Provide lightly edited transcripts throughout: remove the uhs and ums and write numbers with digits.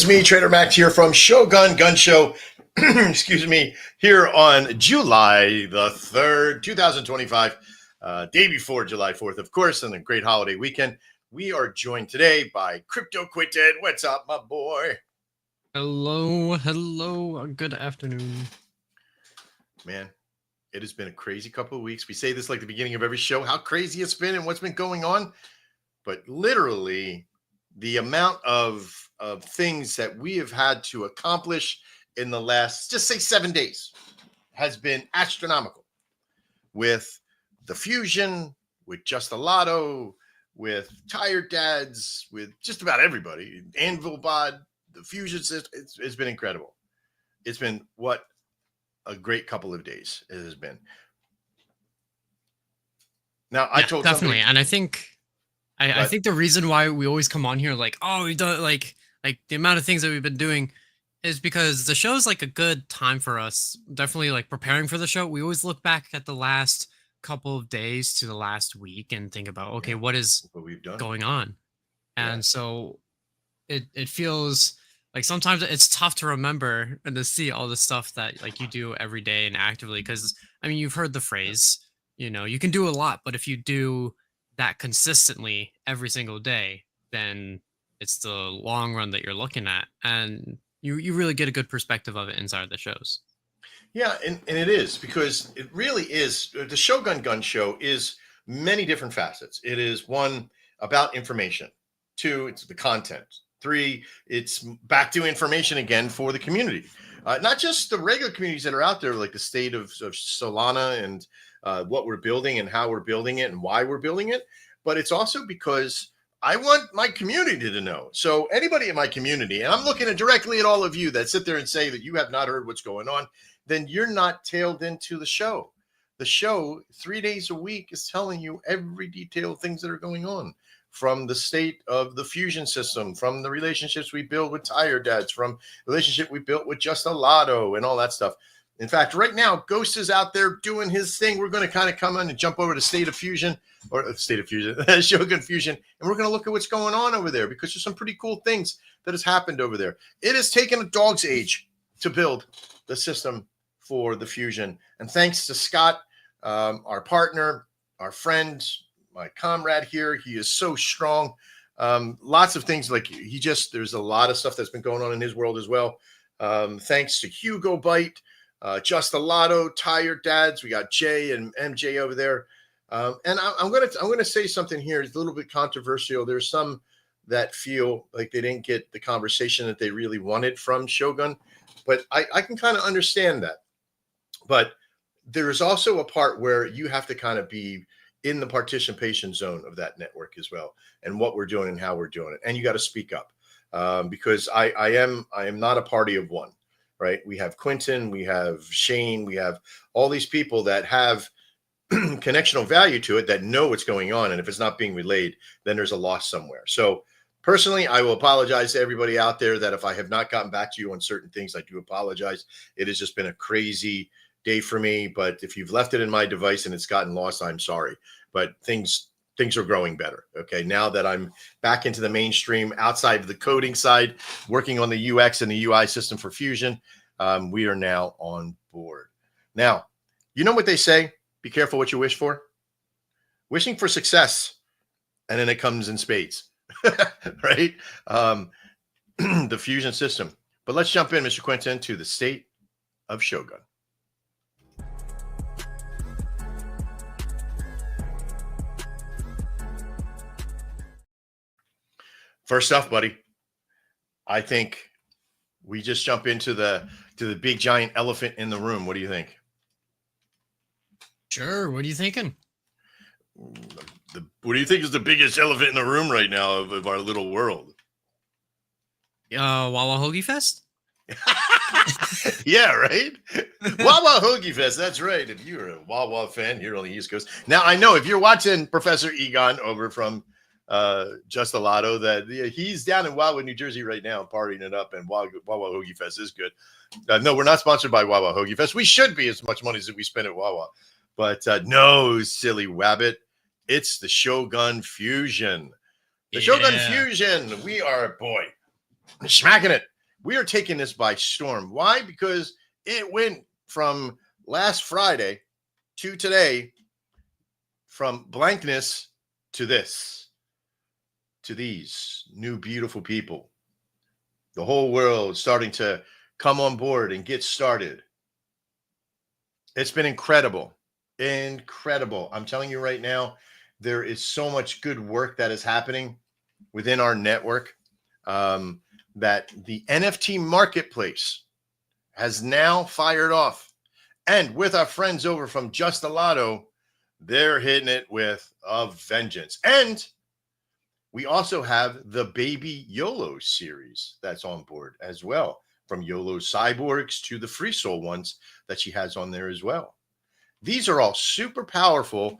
is me, Trader Max, here from Shogun Gun Sho. Excuse me, here on July the 3rd, 2025, day before July 4th, of course, and a great holiday weekend. We are joined today by Crypto Quinton. What's up, my boy? Hello. Good afternoon. Man, it has been a crazy couple of weeks. We say this like the beginning of every show, how crazy it's been and what's been going on. But literally, the amount of things that we have had to accomplish in the last, just say 7 days, has been astronomical. With the fusion, with just the lotto, with tired dads, with just about everybody, Anvil Bod, the fusion system, it's been incredible. It's been what a great couple of days it has been. Now, I told definitely, somebody, and I think the reason why we always come on here like, oh, we've done like the amount of things that we've been doing is because the show's like a good time for us. Definitely like preparing for the show. We always look back at the last couple of days to the last week and think about, okay, what is we've done going on? And so it feels like sometimes it's tough to remember and to see all the stuff that like you do every day and actively, because I mean, you've heard the phrase, you can do a lot, but if you do that consistently every single day, then it's the long run that you're looking at, and you really get a good perspective of it inside the shows. Yeah, and it is, because it really is. The Shogun Gun Show is many different facets. It is, one, about information. Two, it's the content. Three, it's back to information again for the community. Not just the regular communities that are out there, like the state of Solana and what we're building and how we're building it and why we're building it, but it's also because I want my community to know. So anybody in my community, and I'm looking directly at all of you that sit there and say that you have not heard what's going on, then you're not tailed into the show. The show 3 days a week is telling you every detail of things that are going on, from the state of the fusion system, from the relationships we build with tire dads, from the relationship we built with just a lotto and all that stuff. In fact, right now, Ghost is out there doing his thing. We're going to kind of come in and jump over to Shogun Fusion, and we're going to look at what's going on over there, because there's some pretty cool things that has happened over there. It has taken a dog's age to build the system for the fusion. And thanks to Scott, our partner, our friend, my comrade here, he is so strong. Lots of things, like there's a lot of stuff that's been going on in his world as well. Thanks to Hugo Byte, Just a Lotto, Tired Dads. We got Jay and MJ over there. And I'm gonna say something here. It's a little bit controversial. There's some that feel like they didn't get the conversation that they really wanted from Shogun, but I can kind of understand that. But there is also a part where you have to kind of be in the participation zone of that network as well, and what we're doing and how we're doing it. And you got to speak up, because I am not a party of one, right? We have Quentin, we have Shane, we have all these people that have connectional value to it, that know what's going on. And if it's not being relayed, then there's a loss somewhere. So personally, I will apologize to everybody out there that if I have not gotten back to you on certain things, I do apologize. It has just been a crazy day for me, but if you've left it in my device and it's gotten lost, I'm sorry. But things are growing better. Okay, now that I'm back into the mainstream, outside of the coding side, working on the UX and the UI system for Fusion, we are now on board. Now, you know what they say? Be careful what you wish for. Wishing for success, and then it comes in spades, right? The Fusion system. But let's jump in, Mr. Quentin, to the state of Shogun. First off, buddy, I think we just jump into the big giant elephant in the room. What do you think? Sure. What are you thinking? What do you think is the biggest elephant in the room right now of our little world? Wawa Hoagie Fest? Yeah, right? Wawa Hoagie Fest. That's right. If you're a Wawa fan here on the East Coast. Now, I know if you're watching Professor Egon over from Just a Lotto, that he's down in Wawa, New Jersey right now, partying it up, and Wawa Hoagie Fest is good. No, we're not sponsored by Wawa Hoagie Fest. We should be, as much money as we spend at Wawa. But no, silly wabbit. It's the Shogun Fusion. The Shogun Fusion. We are, boy, smacking it. We are taking this by storm. Why? Because it went from last Friday to today, from blankness to this, to these new beautiful people. The whole world starting to come on board and get started. It's been incredible. Incredible. I'm telling you right now, there is so much good work that is happening within our network, that the NFT marketplace has now fired off. And with our friends over from Just a Lotto, they're hitting it with a vengeance. And we also have the Baby YOLO series that's on board as well, from YOLO Cyborgs to the Free Soul ones that she has on there as well. These are all super powerful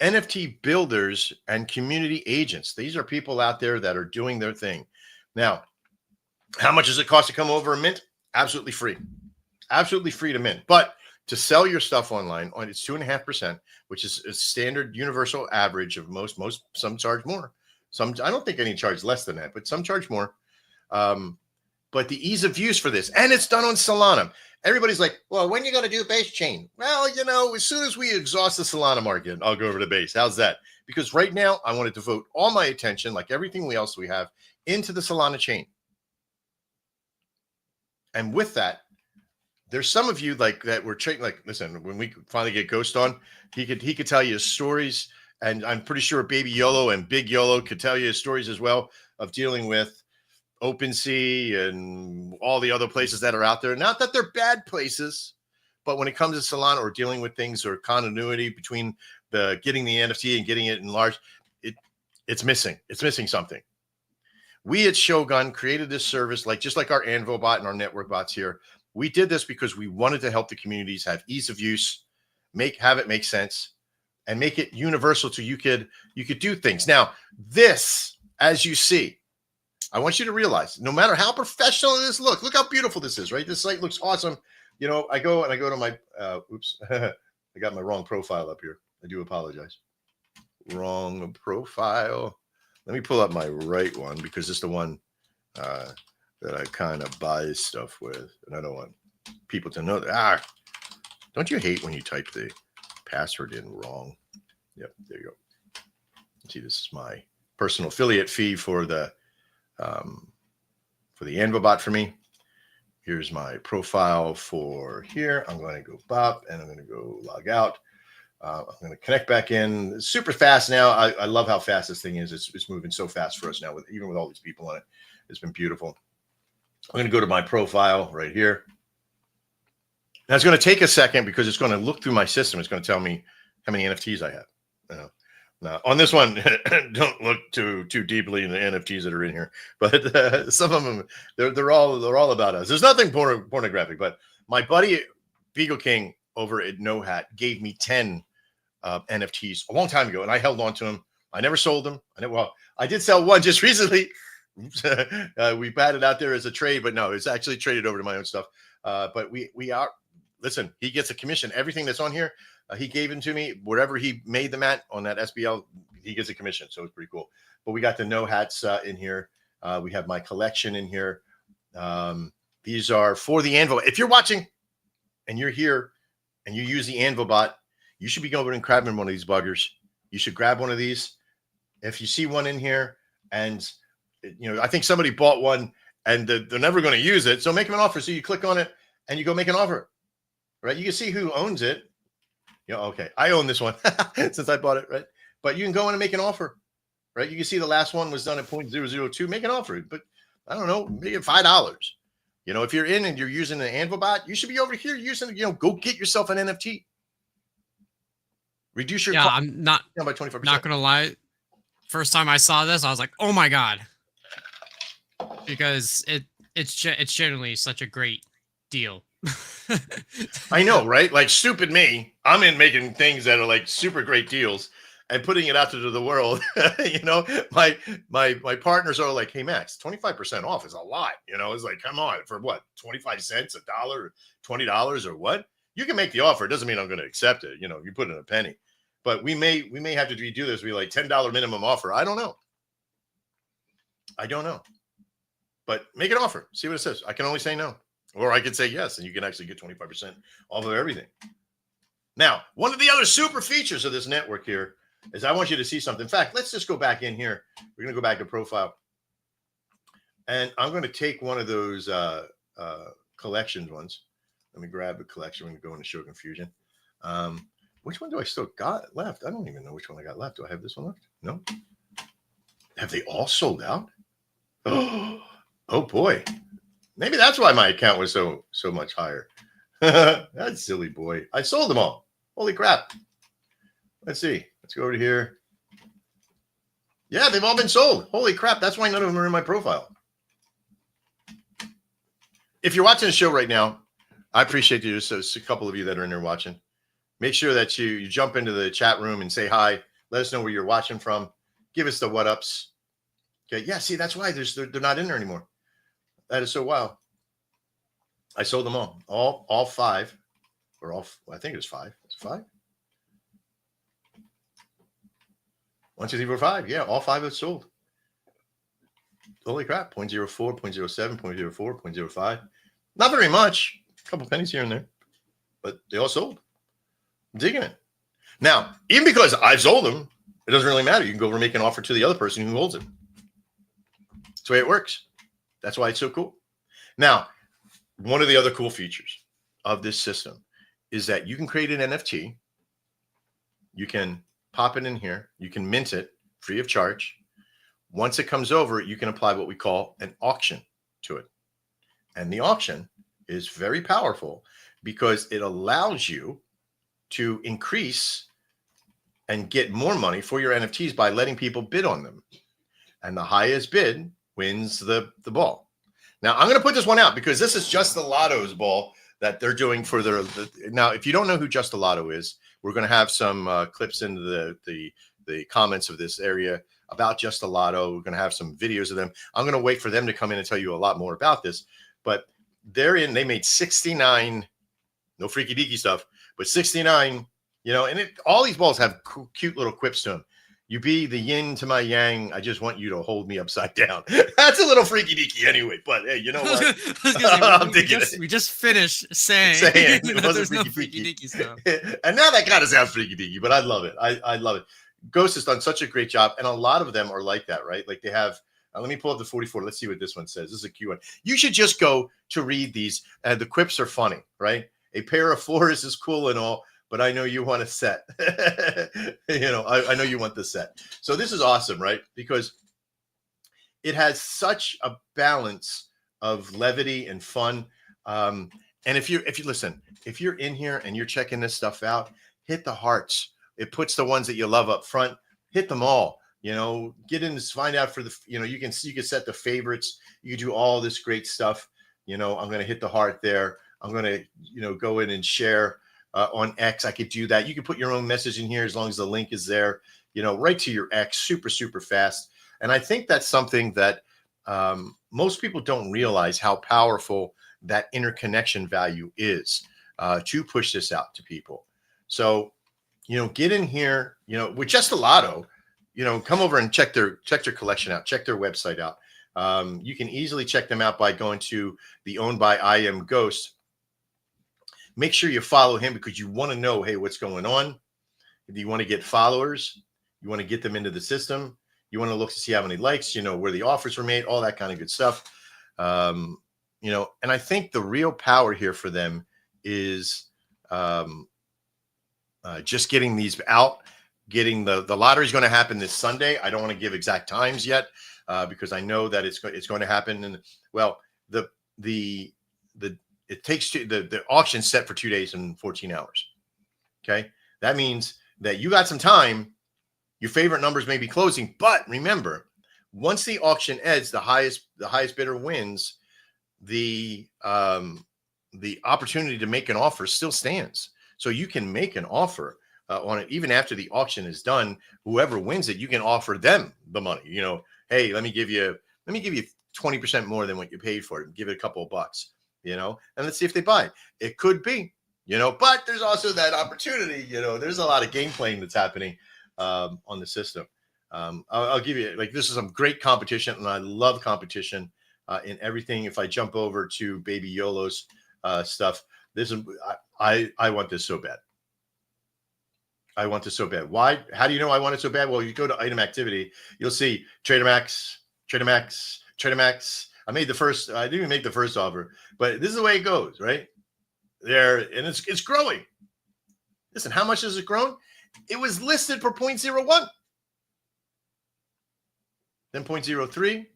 NFT builders and community agents. These are people out there that are doing their thing. Now, how much does it cost to come over and mint? Absolutely free. Absolutely free to mint. But to sell your stuff online, it's 2.5%, which is a standard universal average of most. Some charge more. Some, I don't think any charge less than that, but some charge more. But the ease of use for this, and it's done on Solana. Everybody's like, well, when are you going to do base chain? Well, as soon as we exhaust the Solana market, I'll go over to base. How's that? Because right now I want to devote all my attention, like everything else we have, into the Solana chain. And with that, there's some of you like that were trading. Like, listen, when we finally get Ghost on, he could tell you stories, and I'm pretty sure Baby YOLO and Big YOLO could tell you stories as well of dealing with OpenSea and all the other places that are out there. Not that they're bad places, but when it comes to Solana or dealing with things or continuity between the getting the NFT and getting it enlarged, it's missing. It's missing something. We at Shogun created this service, just like our Anvil bot and our network bots here. We did this because we wanted to help the communities have ease of use, have it make sense, and make it universal so you could do things. Now, this, as you see, I want you to realize, no matter how professional it is, look how beautiful this is, right? This site looks awesome. I go to my, oops, I got my wrong profile up here. I do apologize. Wrong profile. Let me pull up my right one because it's the one that I kind of buy stuff with. And I don't want people to know that. Don't you hate when you type the password in wrong? Yep, there you go. See, this is my personal affiliate fee for the Anvil bot for me. Here's my profile for here. I'm going to go bop and I'm going to go log out. I'm going to connect back in. It's super fast now. I love how fast this thing is. It's moving so fast for us now, even with all these people on it. It's been beautiful. I'm going to go to my profile right here. Now it's going to take a second because it's going to look through my system. It's going to tell me how many NFTs I have. Now on this one, don't look too deeply in the NFTs that are in here, but some of them they're all about us. There's nothing pornographic, but my buddy Beagle King over at No Hat gave me 10 NFTs a long time ago, and I held on to them. I never sold them. I did sell one just recently. We batted out there as a trade, but no, it's actually traded over to my own stuff. But we are, listen, he gets a commission. Everything that's on here, he gave them to me. Wherever he made them at on that SBL, he gets a commission. So it's pretty cool. But we got the No Hats in here. We have my collection in here. These are for the Anvil. If you're watching and you're here and you use the Anvil bot, you should be going and grabbing one of these buggers. You should grab one of these. If you see one in here, and I think somebody bought one and they're never going to use it, so make them an offer. So you click on it and you go make an offer, right? You can see who owns it. Okay, I own this one since I bought it, right? But you can go in and make an offer, right? You can see the last one was done at 0.002. Make an offer, but I don't know, make it $5. If you're in and you're using the Anvil bot, you should be over here using, go get yourself an NFT. Reduce your cost I'm not by 24%. Not gonna lie. First time I saw this, I was like, oh my God. Because it's generally such a great deal. I know, right? Like stupid me. I'm in making things that are like super great deals and putting it out to the world. My partners are like, hey Max, 25% off is a lot. It's like, come on, for what? 25 cents, $1, $20 or what? You can make the offer. It doesn't mean I'm going to accept it. You put in a penny. But we may have to redo this. We like $10 minimum offer. I don't know. But make an offer. See what it says. I can only say no. Or I could say yes, and you can actually get 25% off of everything. Now, one of the other super features of this network here is I want you to see something. In fact, let's just go back in here. We're going to go back to profile. And I'm going to take one of those collections ones. Let me grab a collection. We're going to go into Shogun Fusion. Which one do I still got left? I don't even know which one I got left. Do I have this one left? No. Have they all sold out? Oh boy. Maybe that's why my account was so much higher. That silly boy. I sold them all. Holy crap. Let's see. Let's go over here. Yeah, they've all been sold. Holy crap. That's why none of them are in my profile. If you're watching the show right now, I appreciate you. So a couple of you that are in there watching. Make sure that you jump into the chat room and say hi. Let us know where you're watching from. Give us the what ups. Okay. Yeah. See, that's why they're not in there anymore. That is so wild. I sold them all five, or all. I think it was five. It's 5. 1, 2, 3, 4, 5. Yeah, all 5 have sold. Holy crap! 0.04, 0.07, 0.04, 0.05. Not very much. A couple pennies here and there, but they all sold. I'm digging it. Now, even because I've sold them, it doesn't really matter. You can go over and make an offer to the other person who holds it. That's the way it works. That's why it's so cool. Now, one of the other cool features of this system is that you can create an NFT. You can pop it in here. You can mint it free of charge. Once it comes over, you can apply what we call an auction to it. And the auction is very powerful because it allows you to increase and get more money for your NFTs by letting people bid on them. And the highest bid wins the ball. Now, I'm going to put this one out because this is Just the Lotto's ball that they're doing for now, if you don't know who Just the Lotto is, we're going to have some clips into the comments of this area about Just the Lotto. We're going to have some videos of them. I'm going to wait for them to come in and tell you a lot more about this. But they made 69, no freaky deaky stuff, but 69, and all these balls have cute little quips to them. You be the yin to my yang. I just want you to hold me upside down. That's a little freaky deaky anyway, but hey, you know what? I'm digging it. We just finished saying it there's no freaky deaky stuff. And now that kind of sounds freaky deaky, but I love it. I love it. Ghost has done such a great job. And a lot of them are like that, right? Like they have, let me pull up the 44. Let's see what this one says. This is a cute one. You should just go to read these. The quips are funny, right? A pair of 4s is cool and all, but I know you want a set. I know you want the set. So this is awesome, right? Because it has such a balance of levity and fun. And if you listen, if you're in here and you're checking this stuff out, hit the hearts. It puts the ones that you love up front. Hit them all. Get in this, find out for the. You can set the favorites. You can do all this great stuff. I'm going to hit the heart there. I'm going to go in and share. On X, I could do that. You can put your own message in here as long as the link is there, right to your X, super, super fast. And I think that's something that most people don't realize how powerful that interconnection value is to push this out to people. So, get in here, with Just a Lotto, come over and check their collection out, check their website out. You can easily check them out by going to the Owned by I Am Ghost. Make sure you follow him because you want to know, hey, what's going on. If you want to get followers, you want to get them into the system. You want to look to see how many likes, where the offers were made, all that kind of good stuff. And I think the real power here for them is just getting these out, getting the lottery is going to happen this Sunday. I don't want to give exact times yet because I know that it's going to happen. And it takes the auction set for 2 days and 14 hours. Okay. That means that you got some time. Your favorite numbers may be closing, but remember, once the auction ends, the highest bidder wins. The opportunity to make an offer still stands. So you can make an offer on it even after the auction is done. Whoever wins it, you can offer them the money. Hey, let me give you 20% more than what you paid for it. Give it a couple of bucks. And let's see if they buy. It could be, but there's also that opportunity, there's a lot of game playing that's happening on the system. I'll give you, this is some great competition, and I love competition. in everything. If I jump over to Baby YOLO's stuff, this is I want this so bad. I want this so bad. Why? How do you know I want it so bad? Well, you go to item activity, you'll see Trader Max, Trader Max, Trader Max. I didn't even make the first offer, but this is the way it goes, right? There, and it's growing. Listen, how much has it grown? It was listed for 0.01, then 0.03,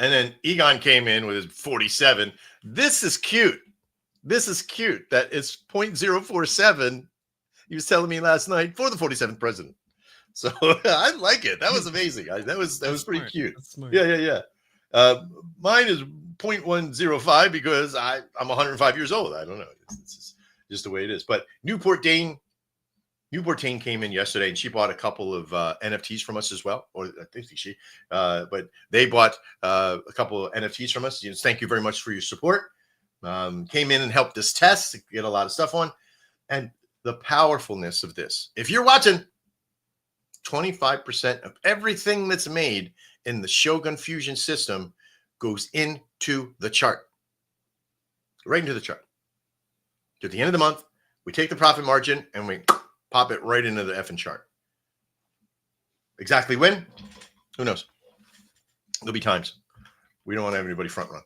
and then Egon came in with his 47. This is cute. This is cute that it's 0.047. He was telling me last night for the 47th president. So I like it. That was amazing. That was pretty smart. cute. That's smart. Yeah. Mine is 0.105 because I'm 105 years old. I don't know. It's just the way it is. But Newport Dane came in yesterday and she bought a couple of NFTs from us as well. Or I think she, but they bought a couple of NFTs from us. Thank you very much for your support. Came in and helped us test, get a lot of stuff on. And the powerfulness of this. If you're watching, 25% of everything that's made in the Shogun Fusion system goes into the chart. Right into the chart. At the end of the month, we take the profit margin and we pop it right into the effing chart. Exactly when? Who knows? There'll be times. We don't want to have anybody front run.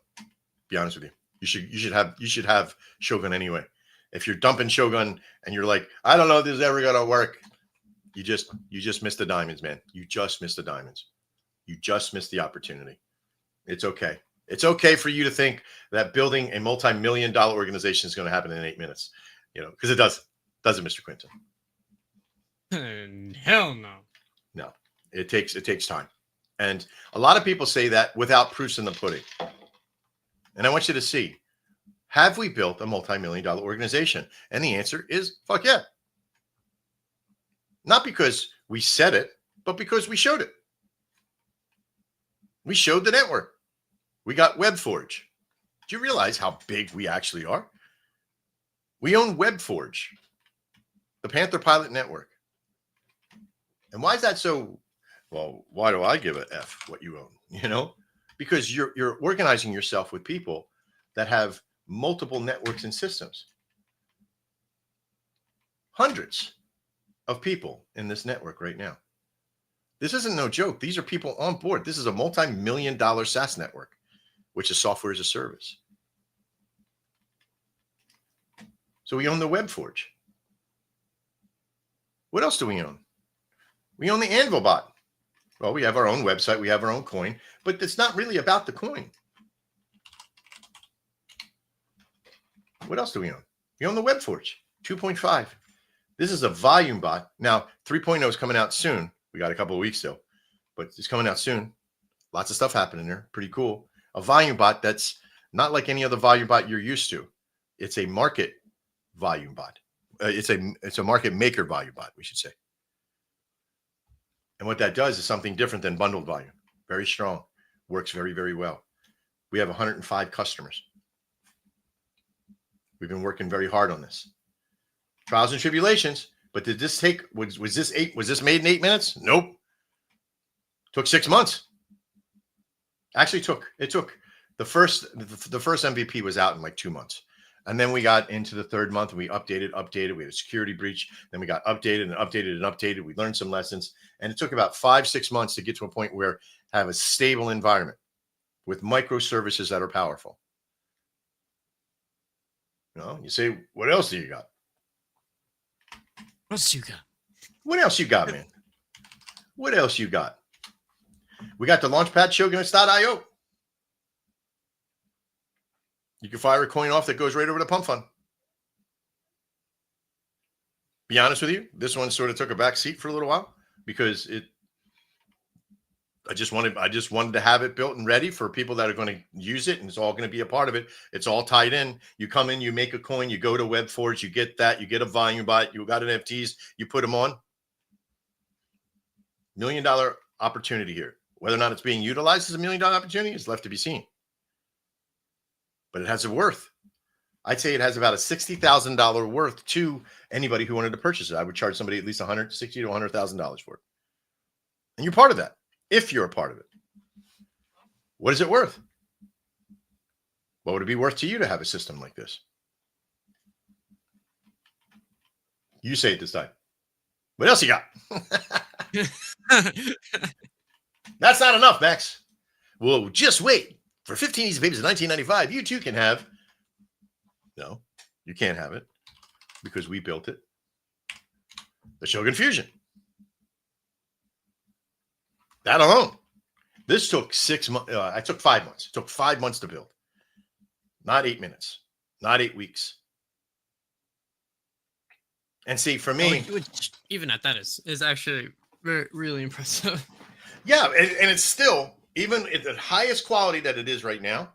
Be honest with you. You should have Shogun anyway. If you're dumping Shogun and you're like, I don't know if this is ever gonna work, you just missed the diamonds, man. You just missed the diamonds. You just missed the opportunity. It's okay. It's okay for you to think that building a multi-million-dollar organization is going to happen in 8 minutes, because it doesn't, Mr. Quinton? Hell no. No, it takes time, and a lot of people say that without proofs in the pudding. And I want you to see. Have we built a multi-million-dollar organization? And the answer is fuck yeah. Not because we said it, but because we showed it. We showed the network. We got WebForge. Do you realize how big we actually are? We own WebForge, the Panther Pilot Network. And why is that so? Well, why do I give a F what you own? Because you're organizing yourself with people that have multiple networks and systems. Hundreds of people in this network right now. This isn't no joke. These are people on board. This is a multi-million-dollar SaaS network, which is software as a service. So we own the WebForge. What else do we own? We own the Anvil bot. Well, we have our own website. We have our own coin, but it's not really about the coin. What else do we own? We own the WebForge 2.5. This is a volume bot. Now, 3.0 is coming out soon. We got a couple of weeks still, but it's coming out soon. Lots of stuff happening there. Pretty cool. A volume bot that's not like any other volume bot you're used to. It's a market volume bot. It's a market maker volume bot, we should say. And what that does is something different than bundled volume. Very strong. Works very, very well. We have 105 customers. We've been working very hard on this. Trials and tribulations. But did this take, was this made in 8 minutes? Nope. Took 6 months. Actually it took the first MVP was out in like 2 months. And then we got into the third month and we updated. We had a security breach. Then we got updated. We learned some lessons. And it took about 5-6 months to get to a point where have a stable environment with microservices that are powerful. You say, what else do you got? What else you got? What else you got, man? What else you got? We got the Launchpad Shogun.io. You can fire a coin off that goes right over the pump fund. Be honest with you, this one sort of took a back seat for a little while because I just wanted to have it built and ready for people that are going to use it, and it's all going to be a part of it. It's all tied in. You come in, you make a coin, you go to WebForge, you get that, you get a volume bot, you got NFTs, you put them on. $1 million opportunity here. Whether or not it's being utilized as $1 million opportunity is left to be seen. But it has a worth. I'd say it has about a $60,000 worth to anybody who wanted to purchase it. I would charge somebody at least $160,000 to $100,000 for it. And you're part of that. If you're a part of it. What is it worth? What would it be worth to you to have a system like this? You say it this time. What else you got? That's not enough, Max. Well, just wait. For 15 Easy Babies in 1995, you too can have. No, you can't have it because we built it. The Shogun Fusion. That alone. This took 6 months. I took 5 months. It took 5 months to build. Not 8 minutes. Not 8 weeks. And see, for me, which even at that is actually really impressive. Yeah, and it's still, even at the highest quality that it is right now,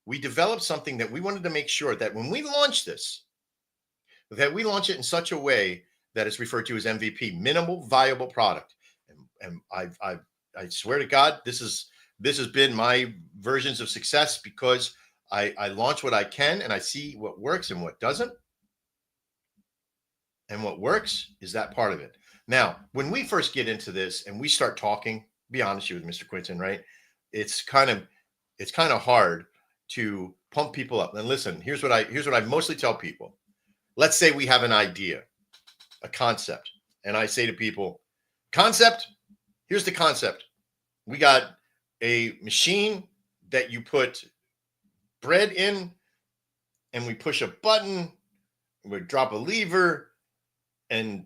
we developed something that we wanted to make sure that when we launch this, that we launch it in such a way that it's referred to as MVP, minimal viable product. And I swear to God, this has been my versions of success because I launch what I can and I see what works and what doesn't. And what works is that part of it. Now, when we first get into this and we start talking, be honest with Mr. Quinton, right? It's kind of hard to pump people up. And listen, here's what I mostly tell people. Let's say we have an idea, a concept, and I say to people, concept, here's the concept. We got a machine that you put bread in, and we push a button, we drop a lever, and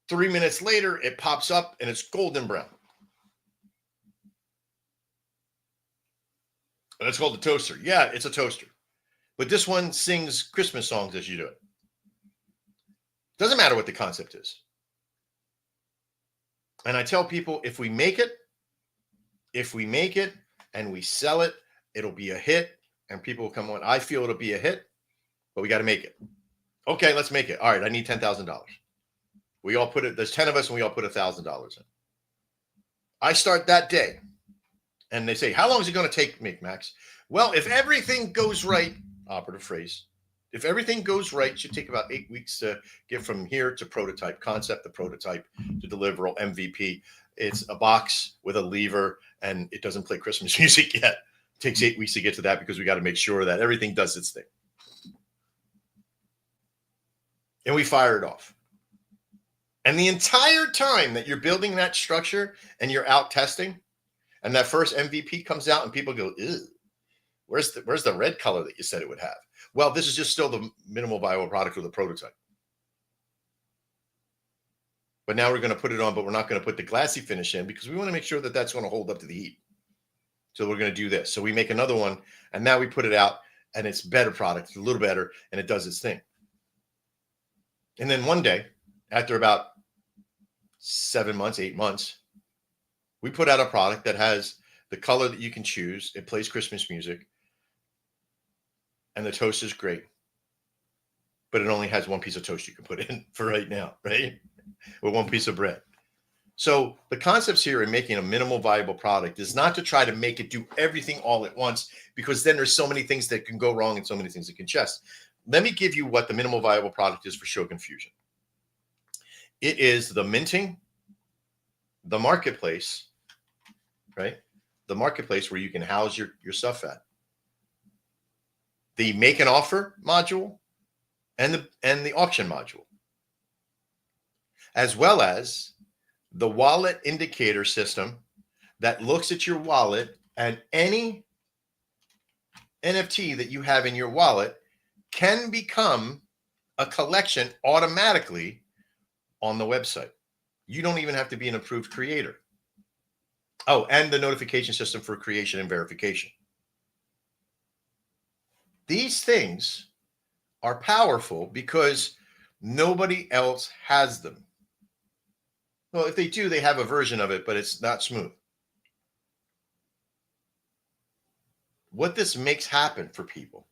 3 minutes later, it pops up and it's golden brown. And it's called the toaster. Yeah, it's a toaster. But this one sings Christmas songs as you do it. Doesn't matter what the concept is. And I tell people, if we make it and we sell it, it'll be a hit. And people will come on. I feel it'll be a hit, but we got to make it. Okay, let's make it. All right, I need $10,000. We all put it, there's 10 of us and we all put $1,000 in. I start that day. And they say, how long is it going to take, Max? Well, if everything goes right, operative phrase, if everything goes right, it should take about 8 weeks to get from here to prototype concept, the prototype to deliverable MVP. It's a box with a lever and it doesn't play Christmas music yet. It takes 8 weeks to get to that because we got to make sure that everything does its thing. And we fire it off. And the entire time that you're building that structure and you're out testing, and that first MVP comes out and people go, ew, where's the red color that you said it would have? Well, this is just still the minimal viable product or the prototype. But now we're going to put it on, but we're not going to put the glassy finish in because we want to make sure that that's going to hold up to the heat. So we're going to do this. So we make another one, and now we put it out, and it's better product, it's a little better, and it does its thing. And then one day, after about 7 months, 8 months, we put out a product that has the color that you can choose. It plays Christmas music. And the toast is great. But it only has one piece of toast you can put in for right now, right? Or one piece of bread. So the concepts here in making a minimal viable product is not to try to make it do everything all at once, because then there's so many things that can go wrong and so many things that can chest. Let me give you what the minimal viable product is for Shogun Fusion. It is the minting, the marketplace, right? The marketplace where you can house your stuff at. The make an offer module and the auction module, as well as the wallet indicator system that looks at your wallet, and any NFT that you have in your wallet can become a collection automatically on the website. You don't even have to be an approved creator. Oh, and the notification system for creation and verification. These things are powerful because nobody else has them. Well, if they do, they have a version of it, but it's not smooth. What this makes happen for people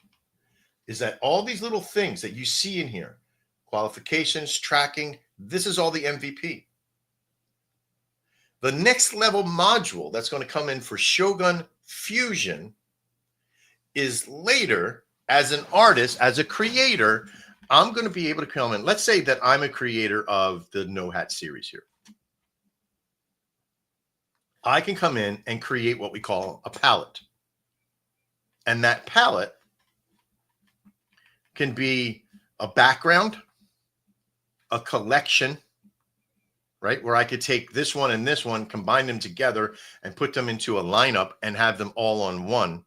is that all these little things that you see in here, qualifications, tracking, this is all the MVP. The next level module that's going to come in for Shogun Fusion is later. As an artist, as a creator, I'm going to be able to come in. Let's say that I'm a creator of the No Hat series here. I can come in and create what we call a palette. And that palette can be a background, a collection, right? Where I could take this one and this one, combine them together and put them into a lineup and have them all on one,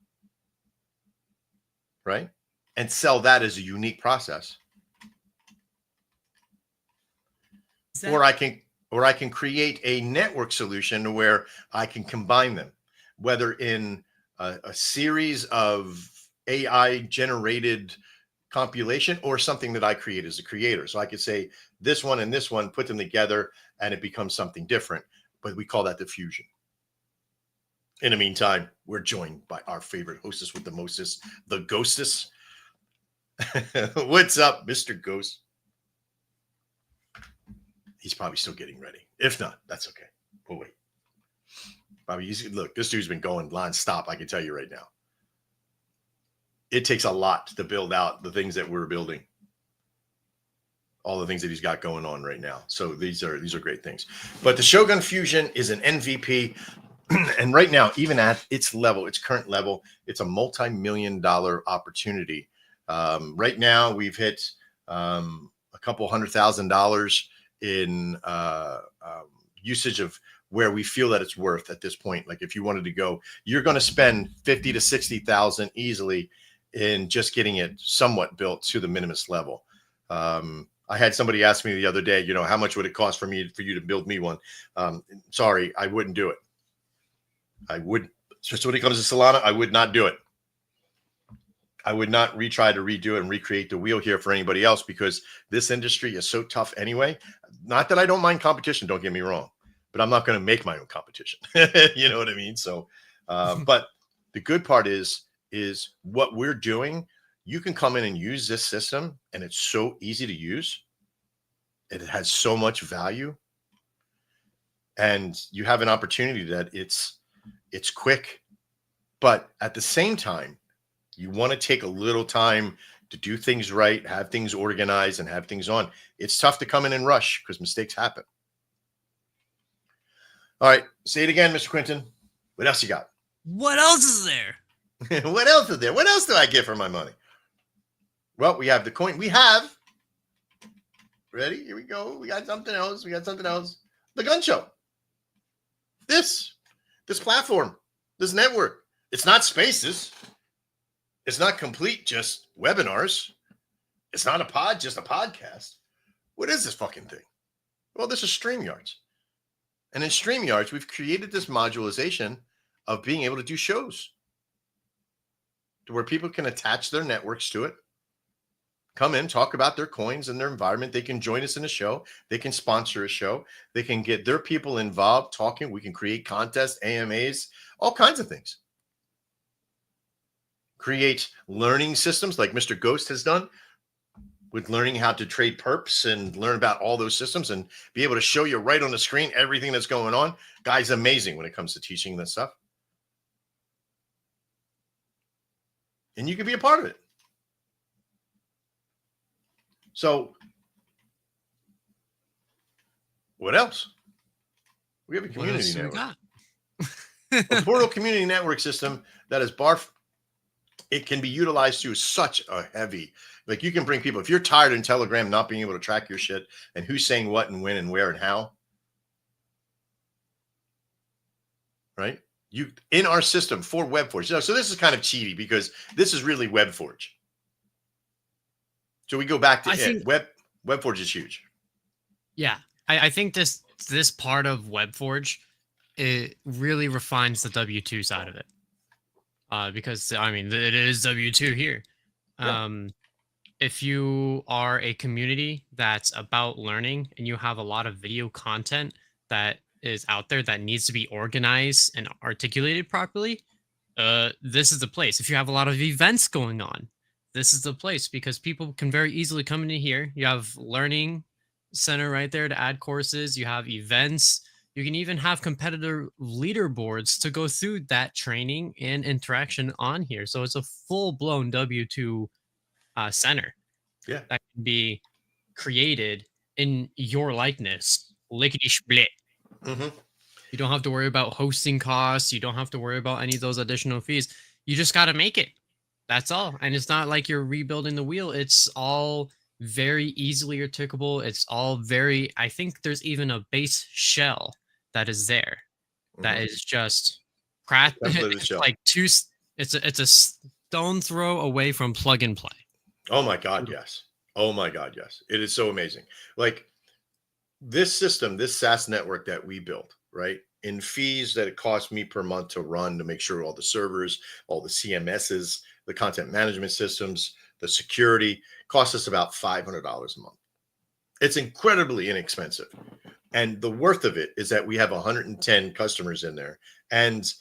right? And sell that as a unique process. Or I can create a network solution where I can combine them, whether in a series of AI generated compilation or something that I create as a creator. So I could say this one and this one, put them together, and it becomes something different. But we call that the fusion. In the meantime, we're joined by our favorite hostess with the mostest, the ghostess. What's up, Mr. Ghost? He's probably still getting ready. If not, that's okay. We'll wait. Bobby, look, this dude's been going nonstop. I can tell you right now. It takes a lot to build out the things that we're building. All the things that he's got going on right now. So these are great things. But the Shogun Fusion is an MVP. And right now, even at its level, its current level, it's a multi-million-dollar opportunity. Right now, we've hit a couple $100,000 in usage of where we feel that it's worth at this point. Like if you wanted to go, you're going to spend 50 to 60,000 easily in just getting it somewhat built to the minimalist level. I had somebody ask me the other day, how much would it cost for you to build me one? Sorry, I wouldn't do it. I would, just when it comes to Solana, I would not do it. I would not try to redo it and recreate the wheel here for anybody else, because this industry is so tough anyway. Not that I don't mind competition, don't get me wrong, but I'm not going to make my own competition. You know what I mean? So, but the good part is what we're doing. You can come in and use this system, and it's so easy to use. It has so much value, and you have an opportunity that it's quick, but at the same time, you want to take a little time to do things right, have things organized, and have things on. It's tough to come in and rush because mistakes happen. All right, say it again, Mr. Quinton. What else you got? What else is there? What else is there? What else do I get for my money? Well, we have the coin. We have. Ready? Here we go. We got something else. The Gun Show. This platform, this network. It's not Spaces. It's not complete just webinars. It's not just a podcast. What is this fucking thing? Well, this is StreamYards. And in StreamYards, we've created this modularization of being able to do shows to where people can attach their networks to it, come in, talk about their coins and their environment. They can join us in a show. They can sponsor a show. They can get their people involved talking. We can create contests, AMAs, all kinds of things. Create learning systems like Mr. Ghost has done with learning how to trade perps and learn about all those systems and be able to show you right on the screen everything that's going on. Guy's amazing when it comes to teaching this stuff. And you can be a part of it. So what else? We have a community network. A portal community network system that is it can be utilized to such a heavy, like you can bring people, if you're tired in Telegram not being able to track your shit and who's saying what and when and where and how, right? You in our system for WebForge. So this is kind of cheaty because this is really WebForge. So we go back to it. WebForge is huge. Yeah, I think this part of WebForge, it really refines the W2 side of it. Because I mean, it is W2 here. Yeah. If you are a community that's about learning and you have a lot of video content that is out there that needs to be organized and articulated properly, this is the place. If you have a lot of events going on, this is the place, because people can very easily come in here. You have learning center right there to add courses. You have events. You can even have competitor leaderboards to go through that training and interaction on here. So it's a full-blown W2 center that can be created in your likeness. Lickety split. Mm-hmm. You don't have to worry about hosting costs. You don't have to worry about any of those additional fees. You just got to make it. That's all. And it's not like you're rebuilding the wheel. It's all very easily articulable. It's all very, I think there's even a base shell that is there that Mhm. is just cracked. Template of the It's shell. like it's a stone throw away from plug and play. Oh my God, yes. Oh my God, yes. It is so amazing. Like this system, this SaaS network that we built, right? In fees that it cost me per month to run to make sure all the servers, all the CMSs, the content management systems, the security cost us about $500 a month. It's incredibly inexpensive. And the worth of it is that we have 110 customers in there, and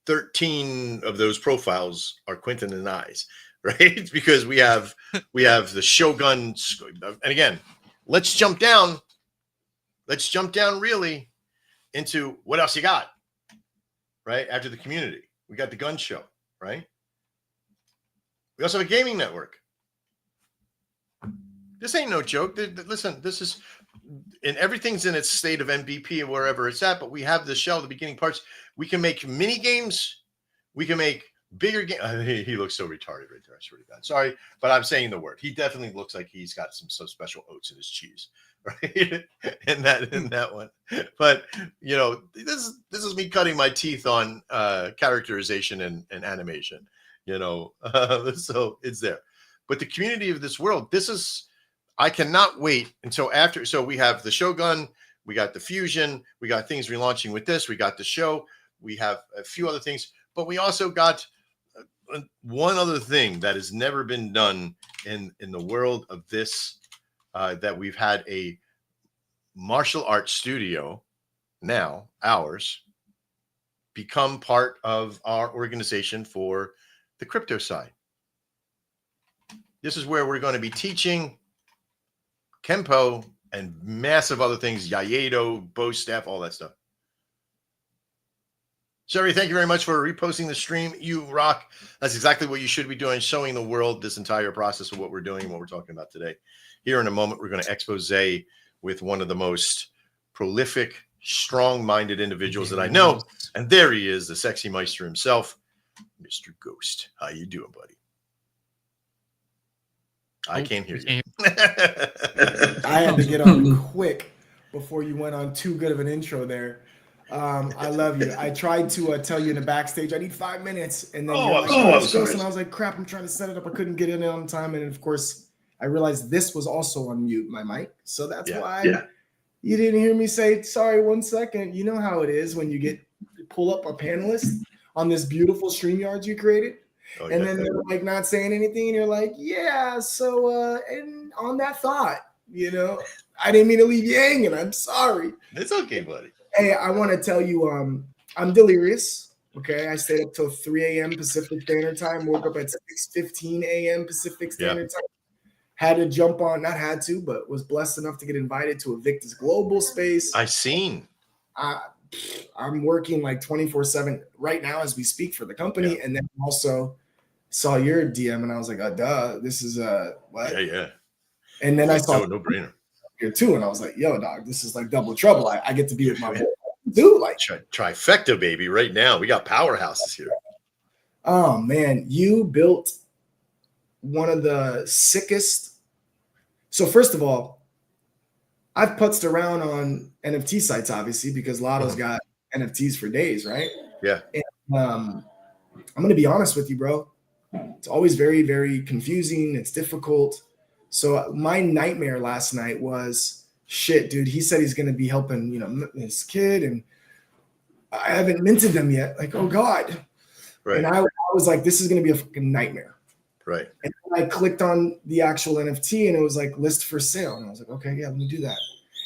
13 of those profiles are Quentin and I's, right? Because we have the Shogun. And again, let's jump down really into what else you got, right? After the community, we got the gun show, right? We also have a gaming network. This ain't no joke. Listen, this is, and everything's in its state of MVP and wherever it's at, but we have the shell, the beginning parts. We can make mini games. We can make bigger games. He looks so retarded right there. I swear to God. Sorry, but I'm saying the word. He definitely looks like he's got some so special oats in his cheese, right? in that one. But you know, this is me cutting my teeth on characterization and animation. You know, so it's there. But the community of this world, I cannot wait until after. So we have the Shogun, we got the Fusion, we got things relaunching with this, we got the show, we have a few other things, but we also got one other thing that has never been done in the world of this, that we've had a martial arts studio, now ours, become part of our organization for the crypto side. This is where we're going to be teaching Kempo and massive other things, Yayedo, bow staff, all that stuff. Sherry, thank you very much for reposting the stream. You rock. That's exactly what you should be doing, showing the world this entire process of what we're doing and what we're talking about today. Here in a moment, we're going to expose with one of the most prolific, strong-minded individuals that I know. And there he is, the sexy meister himself, Mr. Ghost. How you doing, buddy? I can't hear you. I had to get on quick before you went on too good of an intro there. I love you. I tried to tell you in the backstage, I need 5 minutes. And then and I was like, crap, I'm trying to set it up. I couldn't get in on time. And of course, I realized this was also on mute, my mic. So that's why you didn't hear me say, sorry, 1 second. You know how it is when you pull up a panelist on this beautiful StreamYards you created. Oh, and then they're like not saying anything, and you're like, yeah. So, and on that thought, you know, I didn't mean to leave you hanging. I'm sorry. It's okay, buddy. Hey, I want to tell you, I'm delirious. Okay, I stayed up till 3 a.m. Pacific Standard Time. Woke up at 6:15 a.m. Pacific Standard Time. Had to jump on, not had to, but was blessed enough to get invited to a Victus Global space. I seen. I'm working like 24/7 right now as we speak for the company, and then also saw your DM, and I was like, duh, this is what? Yeah. And then I saw no brainer here too, and I was like, yo, dog, this is like double trouble. I get to be with my boy. Dude, like trifecta, baby. Right now, we got powerhouses here. Oh man, you built one of the sickest. So first of all, I've putzed around on NFT sites, obviously, because Lotto's got NFTs for days, right? Yeah. And, I'm going to be honest with you, bro. It's always very, very confusing. It's difficult. So my nightmare last night was, shit, dude, he said he's going to be helping, you know, his kid, and I haven't minted them yet. Like, oh God. Right. And I was like, this is going to be a fucking nightmare. Right. And I clicked on the actual NFT, and it was like list for sale. And I was like, okay, yeah, let me do that.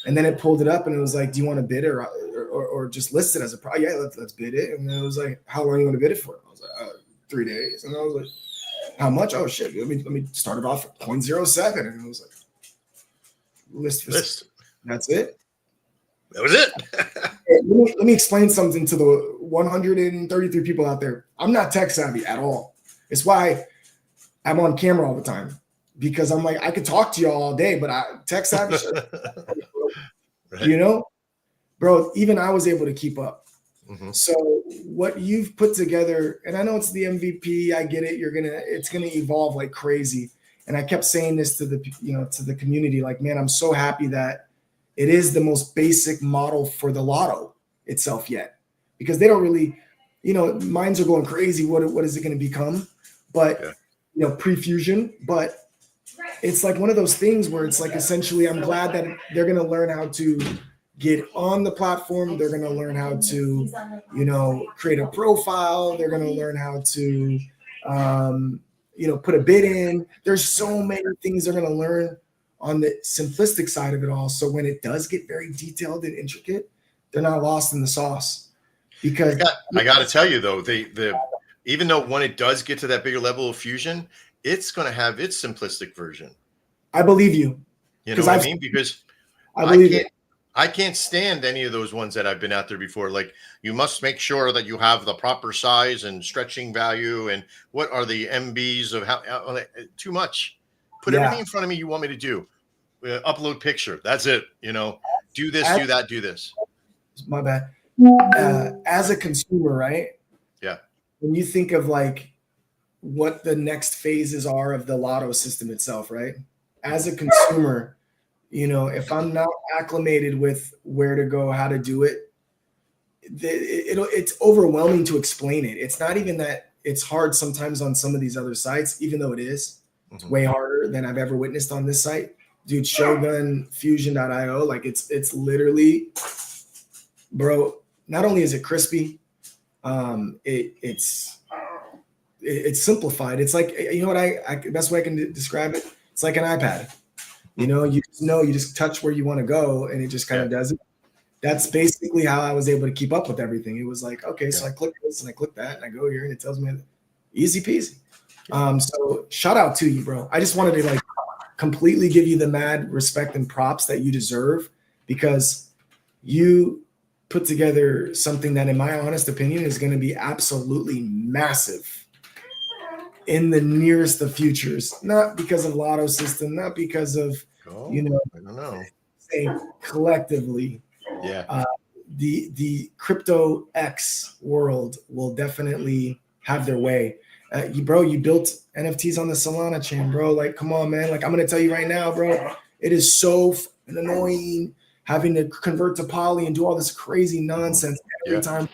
And then it pulled it up, and it was like, do you want to bid or just list it as a product? Yeah, let's bid it. And then it was like, how long are you going to bid it for? I was like, 3 days. And I was like, how much? Oh shit, let me start it off at 0.07. And it was like, list for sale. That's it. That was it. Let me explain something to the 133 people out there. I'm not tech savvy at all. It's why I'm on camera all the time, because I'm like, I could talk to y'all all day, but tech savvy, right. You know, bro, even I was able to keep up. So what you've put together, and I know it's the MVP, I get it. It's gonna evolve like crazy. And I kept saying this to the community, like, man, I'm so happy that it is the most basic model for the lotto itself yet, because they don't really, minds are going crazy. What is it going to become? But pre-fusion, but it's like one of those things where it's like, essentially, I'm glad that they're going to learn how to get on the platform. They're going to learn how to, create a profile. They're going to learn how to, put a bid in. There's so many things they're going to learn on the simplistic side of it all. So when it does get very detailed and intricate, they're not lost in the sauce. Because I got to tell you though, even though when it does get to that bigger level of fusion, it's going to have its simplistic version. I believe you. You know what I mean? Because I can't stand any of those ones that I've been out there before. Like, you must make sure that you have the proper size and stretching value. And what are the MBs of how too much? Put everything in front of me you want me to do. Upload picture. That's it. Do this, do that, do this. My bad. As a consumer, right? Yeah. When you think of like what the next phases are of the lotto system itself, right? As a consumer, if I'm not acclimated with where to go, how to do it, it's overwhelming to explain it. It's not even that it's hard sometimes on some of these other sites, even though it is. It's way harder than I've ever witnessed on this site. Dude, shogunfusion.io, like it's literally, bro, not only is it crispy, it's simplified. It's like, best way I can describe it, it's like an iPad. You just touch where you want to go and it just kind of does it. That's basically how I was able to keep up with everything. It was like, okay, so I click this and I click that and I go here and it tells me easy peasy. So shout out to you, bro. I just wanted to completely give you the mad respect and props that you deserve, because you put together something that, in my honest opinion, is going to be absolutely massive in the nearest of futures. Not because of lotto system, not because of, I don't know. Say collectively. Yeah. The crypto X world will definitely have their way. You built NFTs on the Solana chain, bro. Like, come on, man. Like, I'm going to tell you right now, bro, it is so annoying having to convert to Poly and do all this crazy nonsense every time.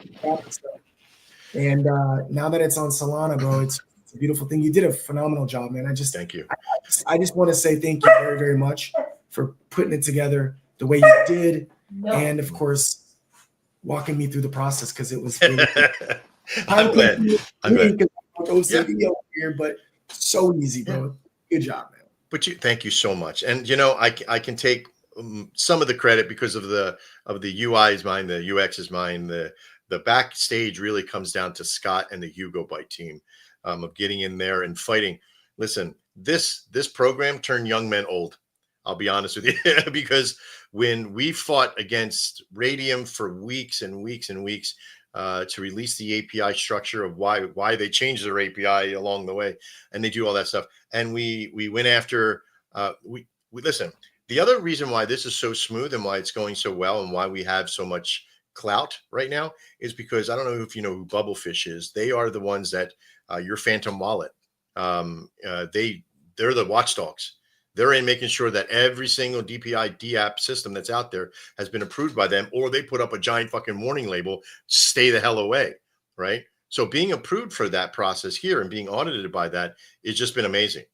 And now that it's on Solana, bro, it's a beautiful thing. You did a phenomenal job, man. Thank you. I just want to say thank you very, very much for putting it together the way you did. And of course, walking me through the process, because it was really I'm glad. Here, but so easy, bro. Good job, man. But thank you so much. And I can take some of the credit because of the UI is mine, the UX is mine. The backstage really comes down to Scott and the Hugo Byte team of getting in there and fighting. Listen, this program turned young men old. I'll be honest with you, because when we fought against Radium for weeks and weeks and weeks to release the API structure of why they changed their API along the way, and they do all that stuff, and we went after we listen. The other reason why this is so smooth and why it's going so well and why we have so much clout right now is because, I don't know if you know who Bubblefish is. They are the ones that your Phantom Wallet. They're the watchdogs. They're in making sure that every single DPI DApp system that's out there has been approved by them, or they put up a giant fucking warning label, stay the hell away, right? So being approved for that process here and being audited by that has just been amazing.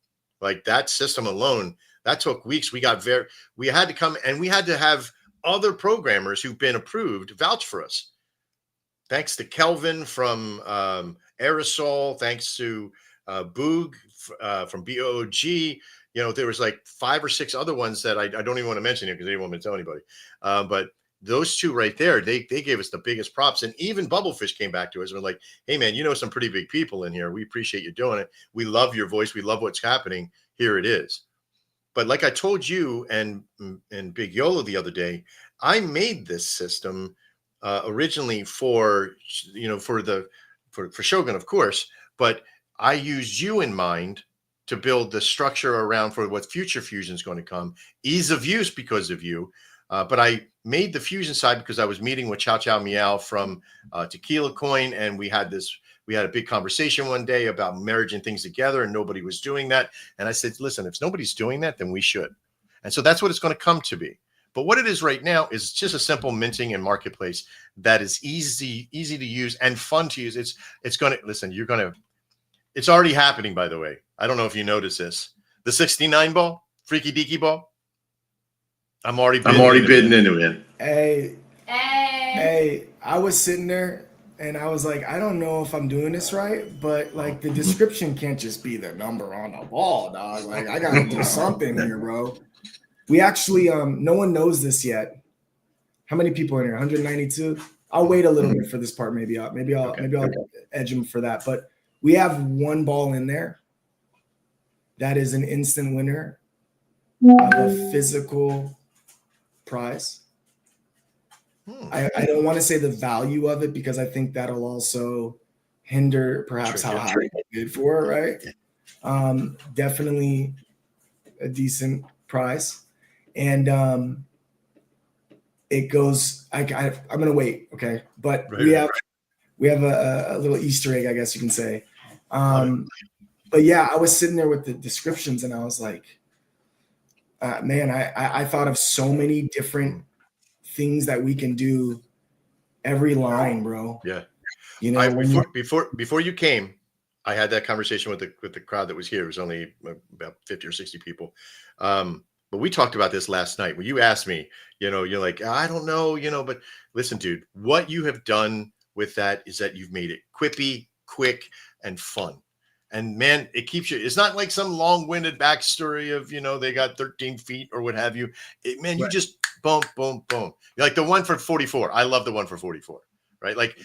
Like, that system alone, that took weeks. We had to come and we had to have other programmers who've been approved vouch for us. Thanks to Kelvin from Aerosol, thanks to Boog from BOG. There was like 5 or 6 other ones that I don't even want to mention here because they didn't want me to tell anybody. But those two right there, they gave us the biggest props. And even Bubblefish came back to us and were like, hey, man, some pretty big people in here. We appreciate you doing it. We love your voice. We love what's happening. Here it is. But like I told you and Big Yolo the other day, I made this system originally for Shogun, of course, but I used you in mind to build the structure around for what future fusion is going to come, ease of use because of you, But I made the fusion side because I was meeting with Chow Chow Meow from Tequila Coin, and we had a big conversation one day about merging things together, and nobody was doing that. And I said, listen, if nobody's doing that, then we should. And so that's what it's going to come to be. But what it is right now is just a simple minting and marketplace that is easy to use and fun to use. It's going to listen. It's already happening, by the way. I don't know if you noticed this. The 69 ball, freaky deaky ball. I'm already bidding into it. Hey, I was sitting there and I was like, I don't know if I'm doing this right, but like the description can't just be the number on the ball, dog. Like I gotta do something here, bro. We actually, no one knows this yet. How many people are in here? 192. I'll wait a little bit for this part. Maybe I'll edge them for that. But we have one ball in there that is an instant winner of a physical prize. I don't want to say the value of it because I think that'll also hinder perhaps how high I bid for it, right? Definitely a decent price. And it goes, I'm going to wait. Okay. But we have a little Easter egg, I guess you can say. But yeah, I was sitting there with the descriptions and I was like, man, I thought of so many different things that we can do every line, bro. Yeah. You know, before you came, I had that conversation with the crowd that was here. It was only about 50 or 60 people. But we talked about this last night when you asked me, you're like, I don't know, but listen, dude, what you have done with that is that you've made it quippy, quick, and fun. And man, it keeps you, it's not like some long-winded backstory of, they got 13 feet or what have you. You just boom, boom, boom. Like the one for 44. I love the one for 44, right? Like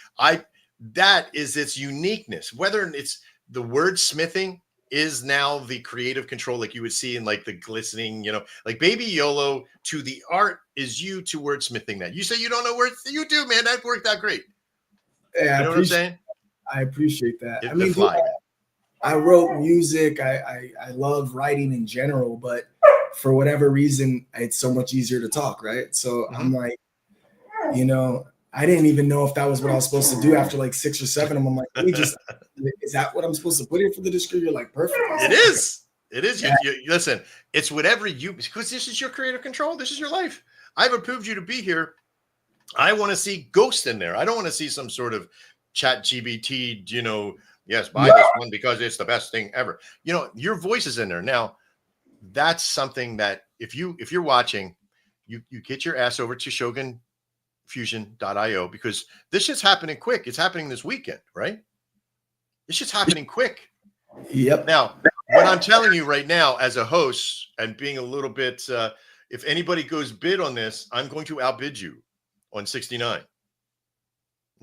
that is its uniqueness, whether it's the wordsmithing is now the creative control, like you would see in like the glistening, like Baby YOLO to the art is you to wordsmithing that. You say you don't know words, you do, man. That worked out great. Yeah, you know what I'm saying? I appreciate that. I wrote music. I love writing in general, but for whatever reason, it's so much easier to talk, right? So I'm like, I didn't even know if that was what I was supposed to do after like 6 or 7 of them. I'm like, is that what I'm supposed to put in for the description? You're like, perfect. It is. It is. Yeah. You listen, it's whatever because this is your creative control. This is your life. I've approved you to be here. I want to see ghost in there. I don't want to see some sort of chat GBT, yes, buy this one because it's the best thing ever. Your voice is in there. Now, that's something that if you're watching, you get your ass over to shogunfusion.io because this shit's happening quick. It's happening this weekend, right? This shit's happening quick. Yep. Now, what I'm telling you right now as a host and being a little bit, if anybody goes bid on this, I'm going to outbid you on 69.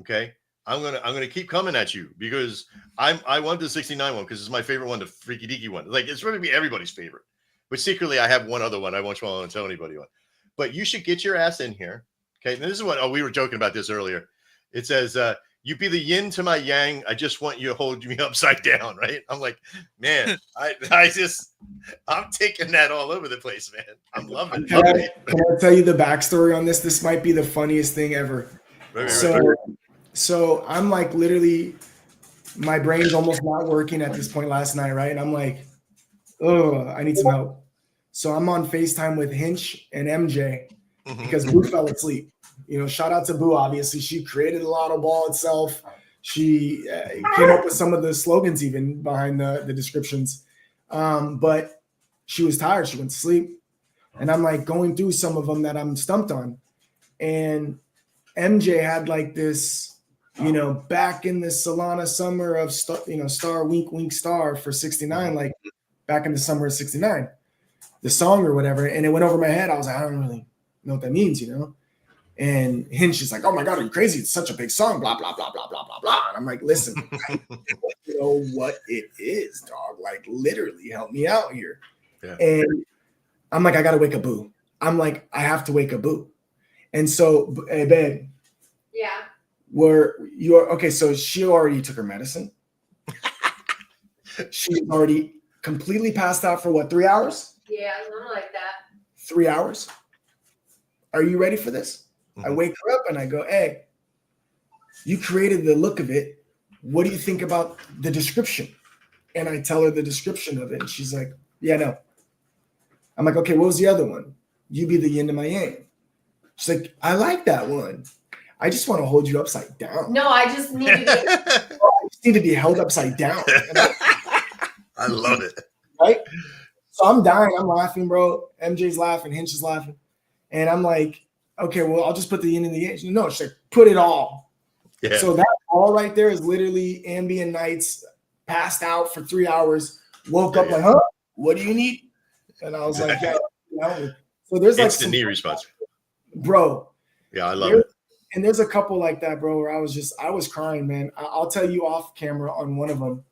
Okay. I'm gonna keep coming at you because I want the 69 one because it's my favorite one, the freaky deaky one. Like it's going to be everybody's favorite. But secretly, I have one other one I won't want to tell anybody on. But you should get your ass in here. Okay. And this is what we were joking about this earlier. It says, you be the yin to my yang. I just want you to hold me upside down, right? I'm like, man, I'm taking that all over the place, man. I'm loving it. Can I tell you the backstory on this? This might be the funniest thing ever. Right. So I'm like literally, my brain's almost not working at this point last night, right? And I'm like, oh, I need some help. So I'm on FaceTime with Hinch and MJ because Boo fell asleep. Shout out to Boo, obviously. She created the lotto ball itself. She came up with some of the slogans even behind the descriptions. But she was tired. She went to sleep. And I'm like going through some of them that I'm stumped on. And MJ had like this, back in the Solana summer of star wink wink star for 69, like back in the summer of 69, the song or whatever. And it went over my head. I was like, I don't really know what that means, And Hinch is like, oh my God, are you crazy? It's such a big song, blah, blah, blah, blah, blah, blah, blah. And I'm like, listen, I don't know what it is, dog. Like literally help me out here. Yeah. And I'm like, I got to wake up Boo. I'm like, I have to wake up Boo. And so, hey, babe. Yeah. Okay, so she already took her medicine. She's already completely passed out for what, 3 hours? Yeah, something like that. 3 hours. are you ready for this? I wake her up and I go, hey, you created the look of it. What do you think about the description? And I tell her the description of it. And she's like, yeah, no. I'm like, okay, what was the other one? You be the yin to my yang. She's like, I like that one. I just want to hold you upside down. No, I just need to be held upside down. I love it. Right? So I'm dying. I'm laughing, bro. MJ's laughing. Hinch is laughing. And I'm like, okay, well, I'll just put the yin and the yang. No, she's like, put it all. Yeah. So that all right there is literally ambient nights, passed out for 3 hours, woke up like, huh? What do you need? And I was like, yeah. So there's like some knee response. Bro. Yeah, I love it. And there's a couple like that, bro, where I was crying, man. I'll tell you off camera on one of them.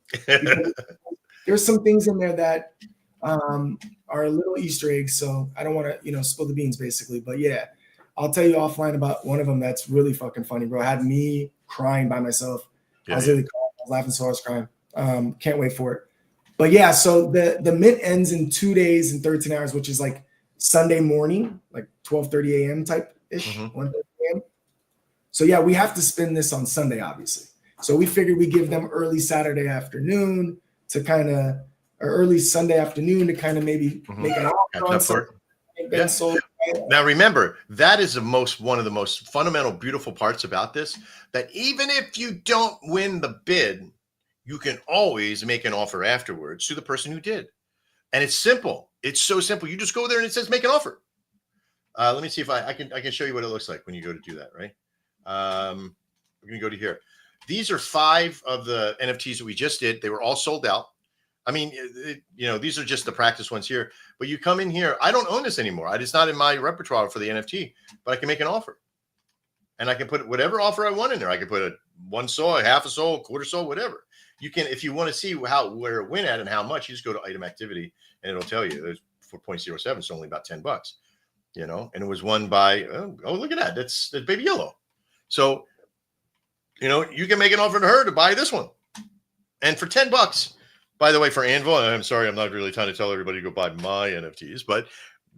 There's some things in there that are little Easter eggs, so I don't want to, spill the beans, basically. But yeah, I'll tell you offline about one of them that's really fucking funny, bro. I had me crying by myself. I was really crying. I was laughing so I was crying. Can't wait for it. But yeah, so the mint ends in 2 days and 13 hours, which is like Sunday morning, like 12:30 a.m. type-ish, 1:30 a.m. So yeah, we have to spin this on Sunday, obviously. So we figured we give them early Saturday afternoon to kind of, or early Sunday afternoon to kind of maybe make an offer on something. Now remember, that is one of the most fundamental, beautiful parts about this, that even if you don't win the bid, you can always make an offer afterwards to the person who did. And it's simple. It's so simple. You just go there and it says make an offer. Let me see if I can show you what it looks like when you go to do that, right? We're going to go to here. These are 5 of the NFTs that we just did. They were all sold out. I mean, these are just the practice ones here. But you come in here. I don't own this anymore. It's not in my repertoire for the NFT, but I can make an offer. And I can put whatever offer I want in there. I can put a 1 SOL, a half a SOL, quarter SOL, whatever. You can, if you want to see where it went at and how much, you just go to item activity and it'll tell you. There's 4.07, it's only about $10, and it was won by, oh, look at that. That's Baby Yellow. So, you can make an offer to her to buy this one. And for $10, by the way, for Anvil, and I'm sorry, I'm not really trying to tell everybody to go buy my NFTs, but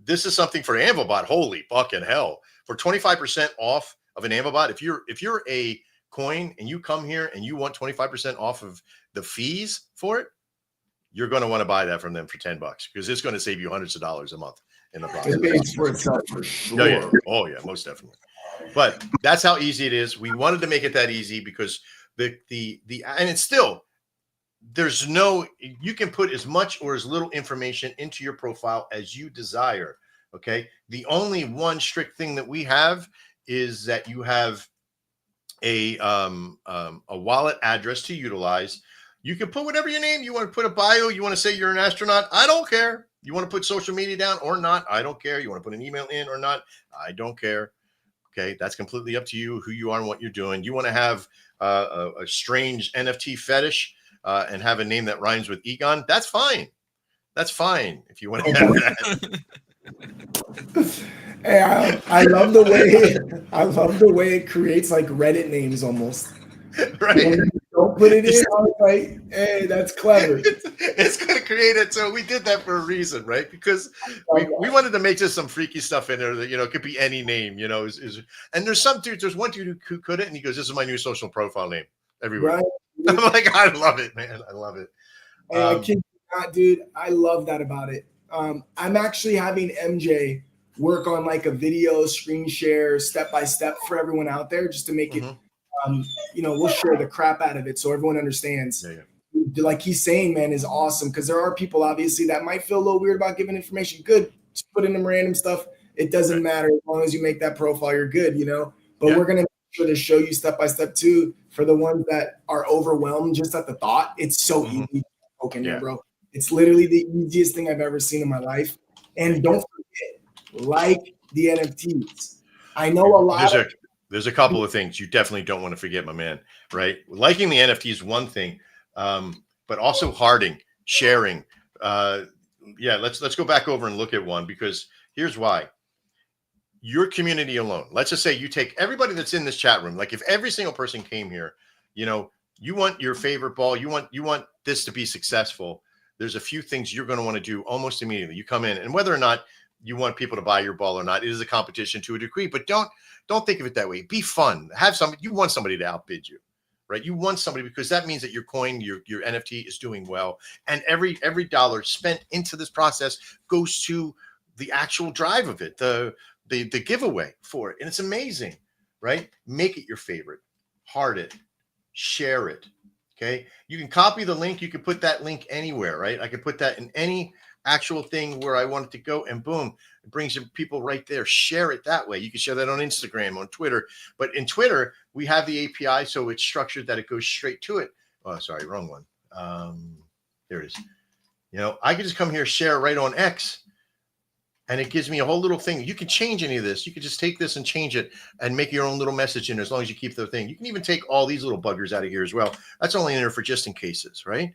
this is something for Anvilbot. Holy fucking hell. For 25% off of an Anvilbot, if you're a coin and you come here and you want 25% off of the fees for it, you're going to want to buy that from them for $10 because it's going to save you hundreds of dollars a month in the process. It pays for itself for sure. Oh yeah, most definitely. But that's how easy it is. We wanted to make it that easy because and it's still, you can put as much or as little information into your profile as you desire. Okay. The only one strict thing that we have is that you have a wallet address to utilize. You can put whatever your name, you want to put a bio, you want to say you're an astronaut. I don't care. You want to put social media down or not. I don't care. You want to put an email in or not. I don't care. Okay. That's completely up to you, who you are and what you're doing. You want to have a strange NFT fetish and have a name that rhymes with Egon. That's fine. That's fine. If you want to have that. Hey, I love the way it creates like Reddit names almost. Right. Don't put it in. I was like, hey, that's clever. It's going to create it. So we did that for a reason, right? Because we wanted to make just some freaky stuff in there that, it could be any name, and there's some dude, there's one dude who could it. And he goes, this is my new social profile name everywhere. Right. I'm like, I love it, man. I love it. I kid you not, dude. I love that about it. I'm actually having MJ work on like a video screen share step-by-step for everyone out there just to make it, we'll share the crap out of it so everyone understands. Yeah. Like he's saying, man, is awesome because there are people obviously that might feel a little weird about giving information. Good. Just put in them random stuff. It doesn't matter as long as you make that profile, you're good, But we're going to make sure to show you step-by-step too for the ones that are overwhelmed just at the thought. It's so easy. Okay, bro. It's literally the easiest thing I've ever seen in my life. And don't forget, like the NFTs. I know a lot. There's a couple of things you definitely don't want to forget, my man, right? Liking the NFT is one thing, but also hearting, sharing. Let's go back over and look at one because here's why. Your community alone. Let's just say you take everybody that's in this chat room. Like if every single person came here, you want your favorite ball, you want this to be successful. There's a few things you're going to want to do almost immediately. You come in, and whether or not you want people to buy your ball or not. It is a competition to a degree, but don't think of it that way. Be fun. You want somebody to outbid you, right? You want somebody, because that means that your coin, your NFT is doing well. And every dollar spent into this process goes to the actual drive of it, the giveaway for it. And it's amazing, right? Make it your favorite, heart it, share it. Okay. You can copy the link. You can put that link anywhere, right? I could put that in any actual thing where I want it to go, and boom, it brings people right there. Share it that way. You can share that on Instagram, on Twitter. But in Twitter, we have the API, so it's structured that it goes straight to it. Oh, sorry, wrong one. There it is. I can just come here, share right on X, and it gives me a whole little thing. You can change any of this. You can just take this and change it and make your own little message in, as long as you keep the thing. You can even take all these little buggers out of here as well. That's only in there for just in cases, right?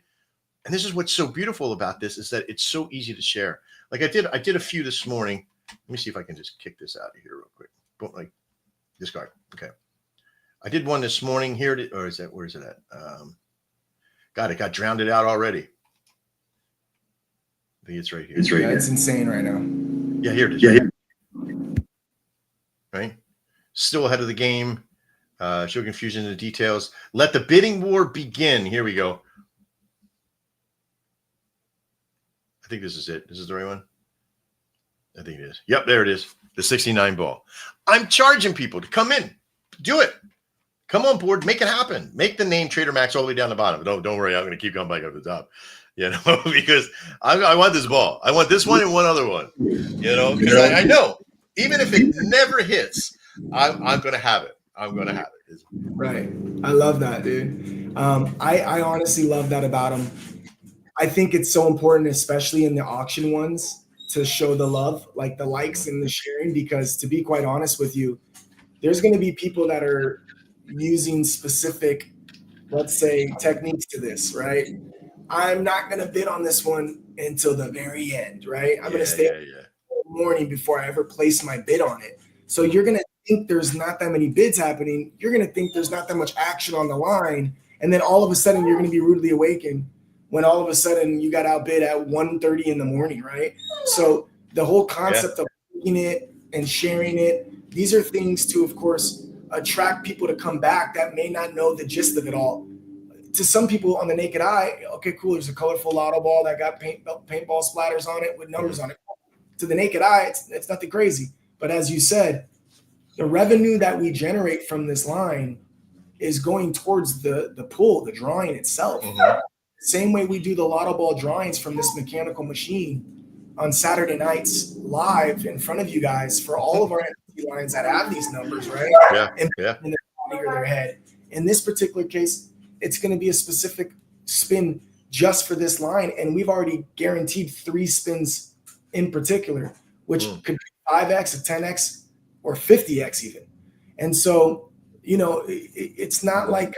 And this is what's so beautiful about this, is that it's so easy to share. Like I did a few this morning. Let me see if I can just kick this out of here real quick. Boom, like this card. Okay. I did one this morning. Here it is. Or where is it at? God, it got drowned out already. I think it's right here. It's right here. It's insane right now. Yeah, here it is. Yeah. Right. Still ahead of the game. Shogun Fusion in the details. Let the bidding war begin. Here we go. I think this is it. This is the right one. I think it is. Yep, there it is. The 69 ball. I'm charging people to come in. Do it. Come on board. Make it happen. Make the name Trader Max all the way down the bottom. Don't worry. I'm going to keep going back up the top. Because I want this ball. I want this one and one other one. Because I know, even if it never hits, I'm going to have it. I'm going to have it. Right. I love that, dude. I honestly love that about him. I think it's so important, especially in the auction ones, to show the love, like the likes and the sharing, because to be quite honest with you, there's going to be people that are using specific, let's say, techniques to this, right? I'm not going to bid on this one until the very end, right? I'm going to stay all morning before I ever place my bid on it. So you're going to think there's not that many bids happening. You're going to think there's not that much action on the line. And then all of a sudden you're going to be rudely awakened when all of a sudden you got outbid at 1:30 in the morning, right? So the whole concept of making it and sharing it, these are things to, of course, attract people to come back that may not know the gist of it all. To some people on the naked eye, okay, cool, there's a colorful lotto ball that got paintball splatters on it with numbers on it. To the naked eye, it's nothing crazy. But as you said, the revenue that we generate from this line is going towards the pool, the drawing itself. Mm-hmm. Same way we do the lotto ball drawings from this mechanical machine on Saturday nights live in front of you guys for all of our NFT lines that have these numbers, right? In their body or their head. In this particular case, it's going to be a specific spin just for this line. And we've already guaranteed 3 spins in particular, which could be 5x, a 10x, or 50x even. And so, it's not like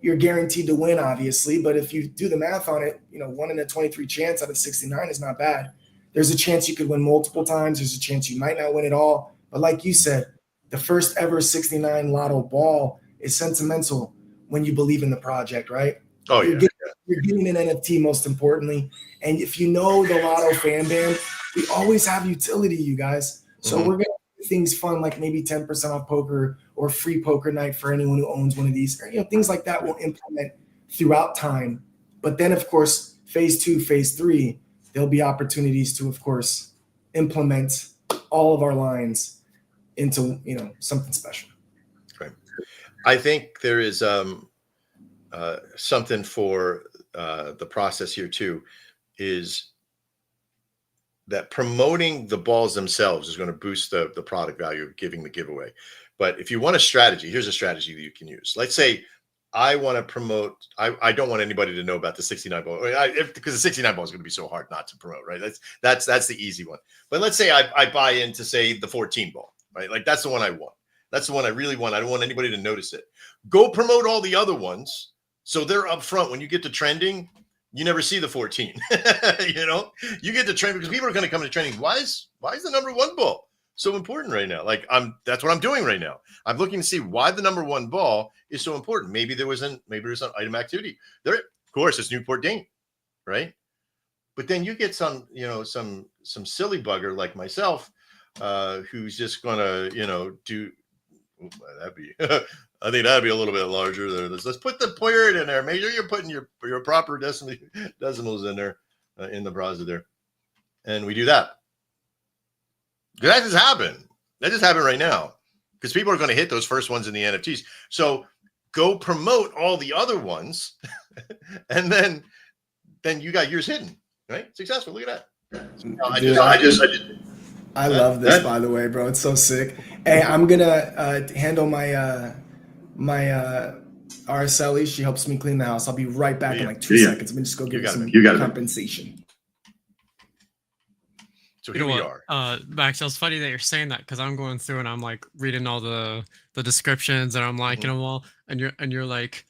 you're guaranteed to win, obviously, but if you do the math on it, 1 in a 23 chance out of 69 is not bad. There's a chance you could win multiple times. There's a chance you might not win at all. But like you said, the first ever 69 lotto ball is sentimental when you believe in the project, right? Oh, you're getting an NFT, most importantly. And if you know the lotto fan band, we always have utility, you guys. So we're going to do things fun, like maybe 10% off poker or free poker night for anyone who owns one of these. Or, things like that we'll implement throughout time. But then, of course, phase 2, phase 3, there'll be opportunities to, of course, implement all of our lines into, something special. Right. I think there is something for the process here too, is that promoting the balls themselves is going to boost the product value of giving the giveaway. But if you want a strategy, here's a strategy that you can use. Let's say I want to promote. I don't want anybody to know about the 69 ball, because the 69 ball is going to be so hard not to promote, right? That's the easy one. But let's say I buy into, say, the 14 ball, right? Like that's the one I want. That's the one I really want. I don't want anybody to notice it. Go promote all the other ones, so they're up front. When you get to trending, you never see the 14. You get to trend because people are going to come to trending. Why is the number 1 ball so important right now? Like that's what I'm doing right now. I'm looking to see why the number 1 ball is so important. Maybe there's an item activity there. Of course, it's Newport Dane, right? But then you get some, some silly bugger like myself, who's just gonna, do that'd be. I think that'd be a little bit larger than this. Let's put the period in there. Make sure you're putting your proper decimals in there, in the browser there, and we do that. That just happened. That just happened right now because people are going to hit those first ones in the NFTs. So go promote all the other ones, and then you got yours hidden, right? Successful. Look at that. I love this, by the way, bro. It's so sick. Hey, I'm gonna handle my Araceli. She helps me clean the house. I'll be right back in like 2 seconds. I'm gonna just go give her some compensation. So here we are. Max, it's funny that you're saying that because I'm going through and I'm like reading all the descriptions and I'm liking them all, and you're like,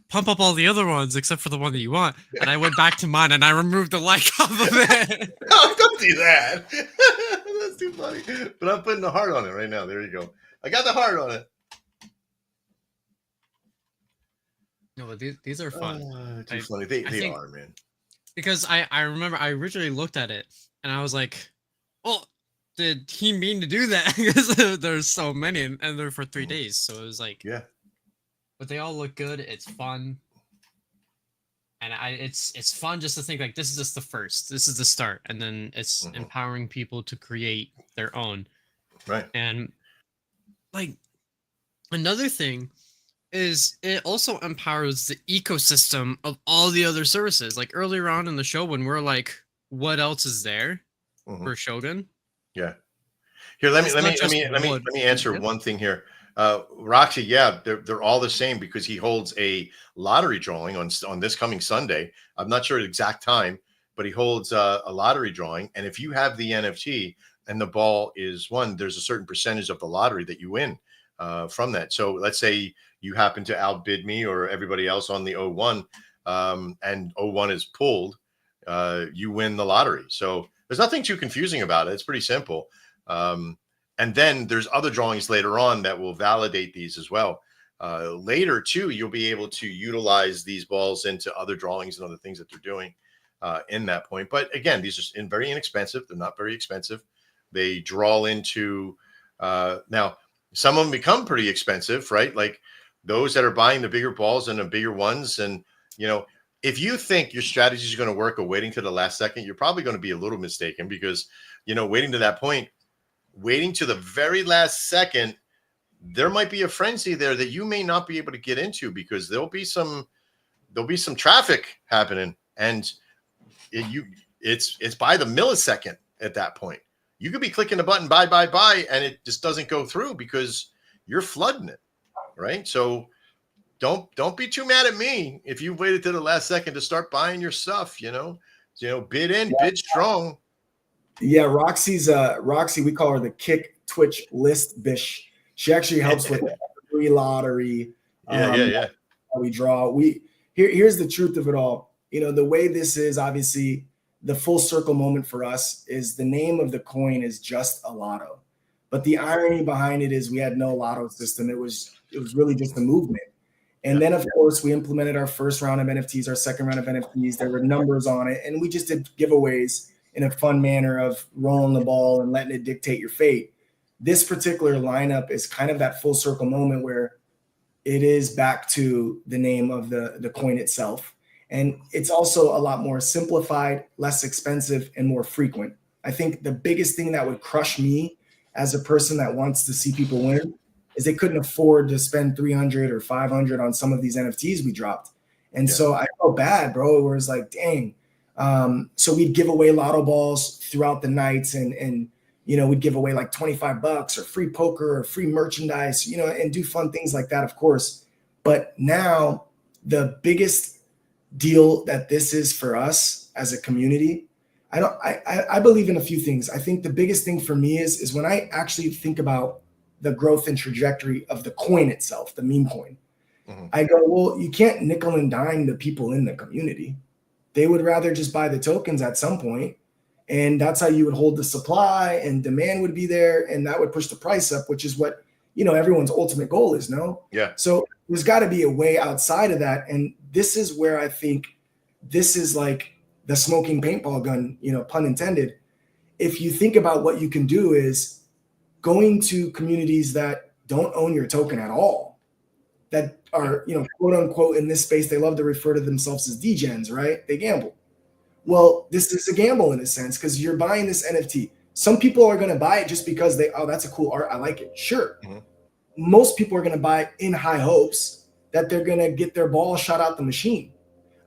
pump up all the other ones except for the one that you want. And I went back to mine and I removed the like off of it. No, don't do that. That's too funny. But I'm putting the heart on it right now. There you go. I got the heart on it. No, but these are fun. Too funny. They are, man. Because I remember I originally looked at it and I was like, well, did he mean to do that? Because there's so many and they're for 3 days. So it was like, yeah. But they all look good. It's fun. And it's fun just to think like this is just the first. This is the start. And then it's empowering people to create their own. Right. And like another thing is it also empowers the ecosystem of all the other services. Like earlier on in the show when we're like, what else is there for Shogun? Yeah. Here, let me answer one thing here. Roxy, yeah, they're all the same because he holds a lottery drawing on this coming Sunday. I'm not sure the exact time, but he holds a lottery drawing. And if you have the NFT and the ball is won, there's a certain percentage of the lottery that you win from that. So let's say you happen to outbid me or everybody else on the 01, and 01 is pulled, you win the lottery. So there's nothing too confusing about it. It's pretty simple. And then there's other drawings later on that will validate these as well. Later, too, you'll be able to utilize these balls into other drawings and other things that they're doing in that point. But again, these are very inexpensive. They're not very expensive. They draw into now, some of them become pretty expensive, right? Like those that are buying the bigger balls and the bigger ones. And, if you think your strategy is going to work or waiting to the last second, you're probably going to be a little mistaken because, waiting to that point, waiting to the very last second, there might be a frenzy there that you may not be able to get into because there'll be some traffic happening, and it's by the millisecond at that point. You could be clicking the button buy, and it just doesn't go through because you're flooding it, right? So don't be too mad at me if you waited to the last second to start buying your stuff. Bid in, bid strong. Yeah, Roxy, we call her the kick twitch list bish. She actually helps with every lottery. Yeah. We draw. Here's the truth of it all. The way this is obviously the full circle moment for us is the name of the coin is just a lotto. But the irony behind it is we had no lotto system. It was really just a movement. And then, of course, we implemented our first round of NFTs, our second round of NFTs. There were numbers on it. And we just did giveaways in a fun manner of rolling the ball and letting it dictate your fate. This particular lineup is kind of that full circle moment where it is back to the name of the coin itself. And it's also a lot more simplified, less expensive, and more frequent. I think the biggest thing that would crush me as a person that wants to see people win is they couldn't afford to spend 300 or 500 on some of these NFTs we dropped. And so I felt bad, bro, where it's like, dang. So we'd give away lotto balls throughout the nights and we'd give away like $25 or free poker or free merchandise, and do fun things like that, of course. But now the biggest deal that this is for us as a community, I believe in a few things. I think the biggest thing for me is when I actually think about the growth and trajectory of the coin itself, the meme coin. I go, well, you can't nickel and dime the people in the community. They would rather just buy the tokens at some point, and that's how you would hold the supply and demand would be there, and that would push the price up, which is what, everyone's ultimate goal is, no? Yeah. So there's got to be a way outside of that, and this is where I think this is like the smoking paintball gun, pun intended. If you think about what you can do is going to communities that don't own your token at all, that are, quote unquote, in this space, they love to refer to themselves as degens, right? They gamble. Well, this is a gamble in a sense, because you're buying this NFT. Some people are going to buy it just because that's a cool art. I like it. Sure. Mm-hmm. Most people are going to buy it in high hopes that they're going to get their ball shot out the machine.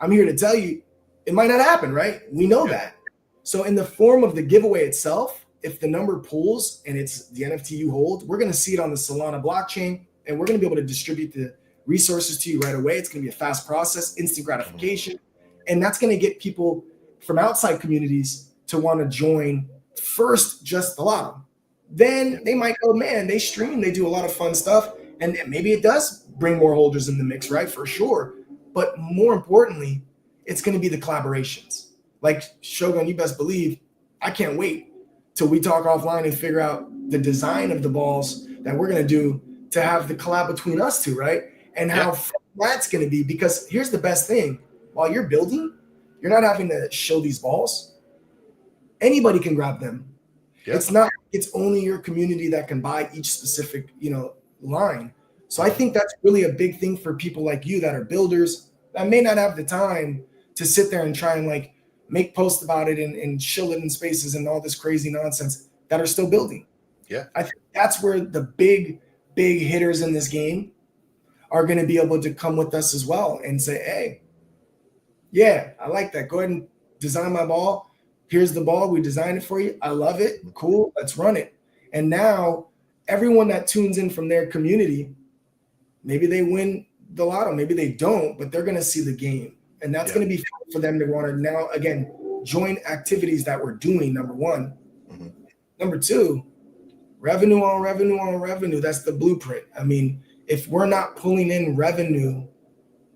I'm here to tell you, it might not happen, right? We know that. So in the form of the giveaway itself, if the number pulls and it's the NFT you hold, we're going to see it on the Solana blockchain, and we're going to be able to distribute the resources to you right away. It's going to be a fast process, instant gratification. And that's going to get people from outside communities to want to join first just the lotto. Then they might go, man, they stream, they do a lot of fun stuff. And maybe it does bring more holders in the mix, right? For sure. But more importantly, it's going to be the collaborations. Like Shogun, you best believe, I can't wait till we talk offline and figure out the design of the balls that we're going to do to have the collab between us two, right? And how fun that's going to be. Because here's the best thing. While you're building, you're not having to show these balls. Anybody can grab them. Yep. It's only your community that can buy each specific, line. So I think that's really a big thing for people like you that are builders that may not have the time to sit there and try and make posts about it and shill it in spaces and all this crazy nonsense, that are still building. Yeah. I think that's where the big hitters in this game are going to be able to come with us as well and say, hey, yeah, I like that. Go ahead and design my ball. Here's the ball. We designed it for you. I love it. Cool. Let's run it. And now everyone that tunes in from their community, maybe they win the lotto, maybe they don't, but they're going to see the game. And that's going to be fun for them to want to now, again, join activities that we're doing, number one. Mm-hmm. Number two, revenue on revenue on revenue. That's the blueprint. I mean, if we're not pulling in revenue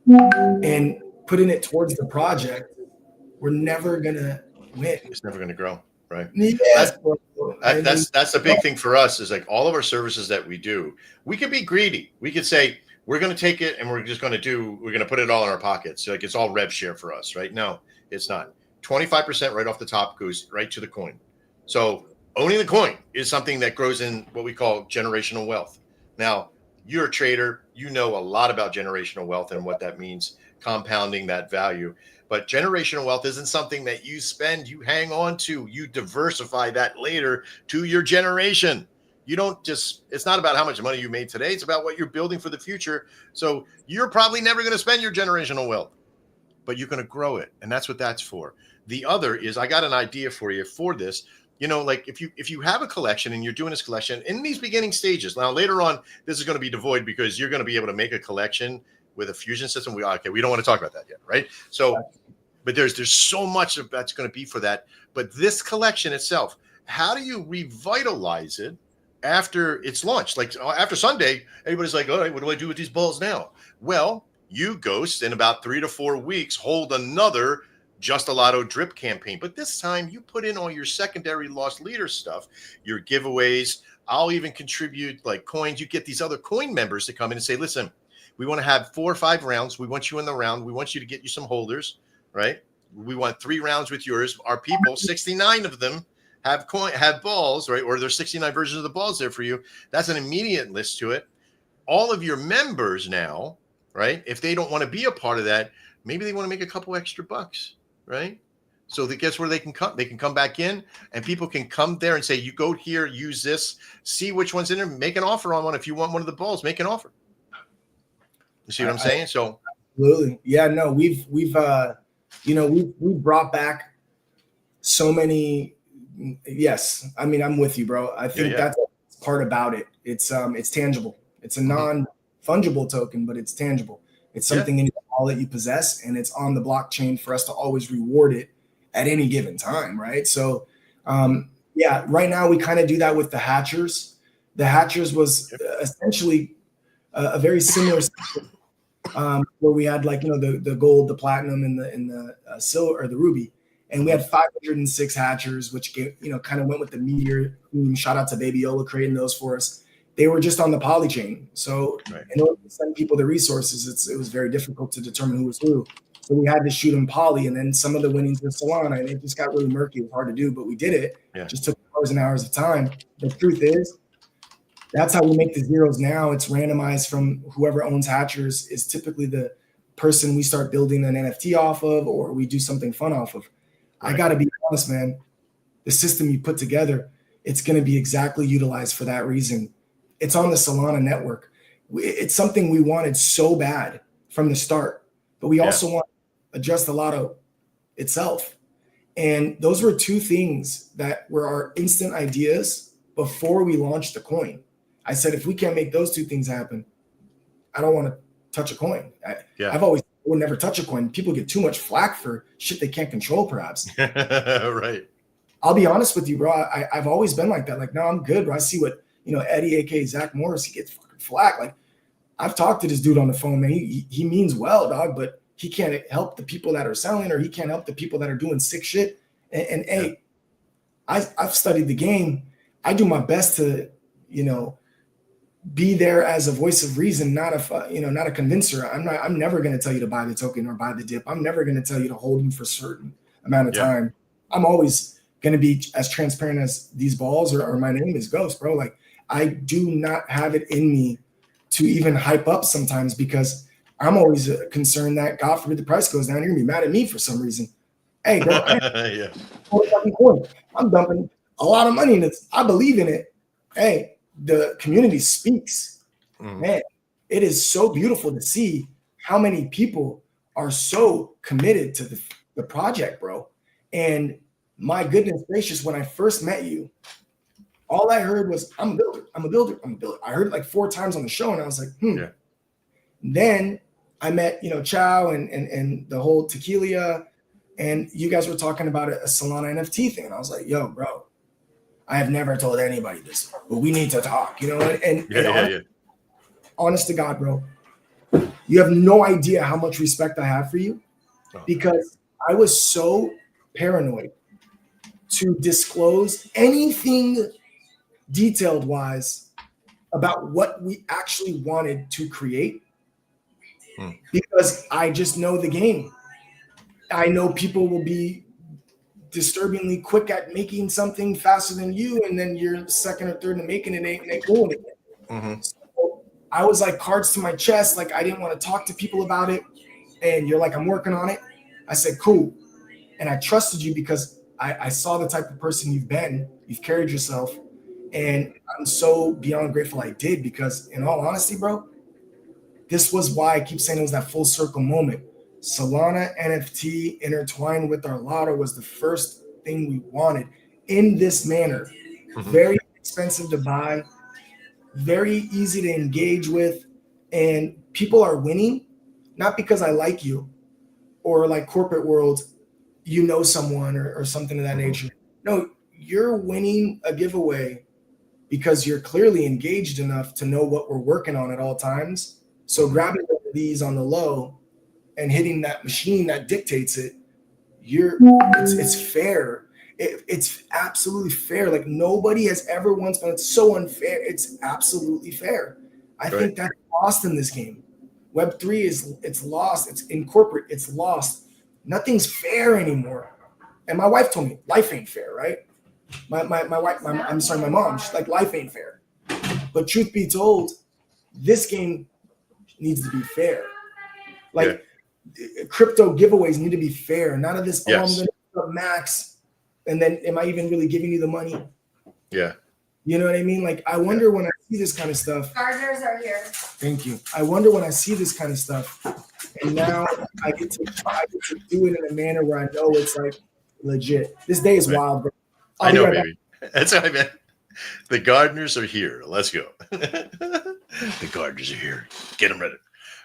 and putting it towards the project, we're never going to win. It's never going to grow, right? Yes. That's the big thing for us is all of our services that we do, we could be greedy. We could say, we're going to take it and we're going to put it all in our pockets. So it's all rev share for us, right? No, it's not. 25% right off the top goes right to the coin. So owning the coin is something that grows in what we call generational wealth. Now, you're a trader, you know a lot about generational wealth and what that means, compounding that value. But generational wealth isn't something that you spend, you hang on to, you diversify that later to your generation. You don't it's not about how much money you made today. It's about what you're building for the future. So you're probably never going to spend your generational wealth, but you're going to grow it. And that's what that's for. The other is, I got an idea for you for this. If you have a collection and you're doing this collection in these beginning stages, now later on, this is going to be devoid because you're going to be able to make a collection with a fusion system. We don't want to talk about that yet. Right. So, but there's so much that's going to be for that. But this collection itself, how do you revitalize it after it's launched? After Sunday, everybody's like, all right, what do I do with these balls now? Well, you, Ghost, in about 3 to 4 weeks, hold another Just a Lotto drip campaign. But this time you put in all your secondary lost leader stuff, your giveaways. I'll even contribute coins. You get these other coin members to come in and say, listen, we want to have 4 or 5 rounds. We want you in the round. We want you to get you some holders, right? We want 3 rounds with yours. Our people, 69 of them, have balls, right? Or there's 69 versions of the balls there for you. That's an immediate list to it. All of your members now, right? If they don't want to be a part of that, maybe they want to make a couple extra bucks, right? So guess where they can come? They can come back in and people can come there and say, you go here, use this, see which one's in there, make an offer on one. If you want one of the balls, make an offer. You see what I'm saying? So absolutely. Yeah, no, we've brought back so many. Yes. I mean, I'm with you, bro. I think that's part about it. It's tangible. It's a non-fungible token, but it's tangible. It's something in your wallet you possess, and it's on the blockchain for us to always reward it at any given time, right? So, right now we kind of do that with the Hatchers. The Hatchers was essentially a very similar system, where we had the gold, the platinum, and the silver or the ruby. And we had 506 Hatchers, which kind of went with the meteor. Shout out to Baby Yola creating those for us. They were just on the polychain. So in order to send people the resources, it was very difficult to determine who was who. So we had to shoot in poly, and then some of the winnings were Solana, and it just got really murky. It was hard to do, but we did it. Yeah. Just took hours and hours of time. The truth is, that's how we make the zeros now. It's randomized from whoever owns Hatchers is typically the person we start building an NFT off of, or we do something fun off of. Right. I got to be honest, man. The system you put together, it's going to be exactly utilized for that reason. It's on the Solana network. It's something we wanted so bad from the start, but we also want to adjust the lotto itself. And those were two things that were our instant ideas before we launched the coin. I said, if we can't make those two things happen, I don't want to touch a coin. I've always would never touch a coin. People get too much flack for shit they can't control, perhaps. Right. I'll be honest with you, bro. I've always been like that. Like, no, I'm good, bro. I see what, Eddie, aka Zach Morris, he gets fucking flack. Like, I've talked to this dude on the phone, man. He means well, dog, but he can't help the people that are selling, or he can't help the people that are doing sick shit. Hey, I've studied the game. I do my best to, be there as a voice of reason, not a convincer. I'm never going to tell you to buy the token or buy the dip. I'm never going to tell you to hold them for a certain amount of time. I'm always going to be as transparent as these balls or my name is Ghost, bro. Like, I do not have it in me to even hype up sometimes, because I'm always concerned that, God forbid, the price goes down. You're going to be mad at me for some reason. Hey, bro, I'm dumping a lot of money in this. I believe in it. Hey, the community speaks. Man, it is so beautiful to see how many people are so committed to the project, bro. And my goodness gracious, when I first met you, all I heard was, I'm a builder, I'm a builder, I'm a builder. I heard it like 4 times on the show, and I was like, Yeah. Then I met, Chow and the whole Tequila, and you guys were talking about a Solana NFT thing. And I was like, yo, bro, I have never told anybody this, but we need to talk, honest to God, bro, you have no idea how much respect I have for you, because I was so paranoid to disclose anything detailed wise about what we actually wanted to create, because I just know the game. I know people will be disturbingly quick at making something faster than you, and then you're second or third in making it, ain't cool again. So I was like, cards to my chest, like I didn't want to talk to people about it, and you're like, I'm working on it. I said, cool. And I trusted you because I saw the type of person you've been. You've carried yourself, and I'm so beyond grateful I did, because in all honesty, bro, this was why I keep saying it was that full circle moment. Solana NFT intertwined with our lotto was the first thing we wanted in this manner. Very expensive to buy, very easy to engage with, and people are winning, not because I like you or like corporate world, someone or something of that nature. No, you're winning a giveaway because you're clearly engaged enough to know what we're working on at all times. So grabbing one of these on the low and hitting that machine that dictates it, it's fair. It's absolutely fair. Like, nobody has ever once been, it's so unfair. It's absolutely fair. I think that's lost in this game. Web3 it's lost. It's in corporate, it's lost. Nothing's fair anymore. And my wife told me life ain't fair, right? My wife, my mom, she's like, life ain't fair. But truth be told, this game needs to be fair. Like, crypto giveaways need to be fair. None of this, I'm going to put max, and then am I even really giving you the money? Yeah. You know what I mean? Like, I wonder when I see this kind of stuff. Gardeners are here. Thank you. I wonder when I see this kind of stuff, and now I get to do it in a manner where I know it's like legit. This day is wild, bro. I know, baby. That's what I meant. The gardeners are here. Let's go. The gardeners are here. Get them ready.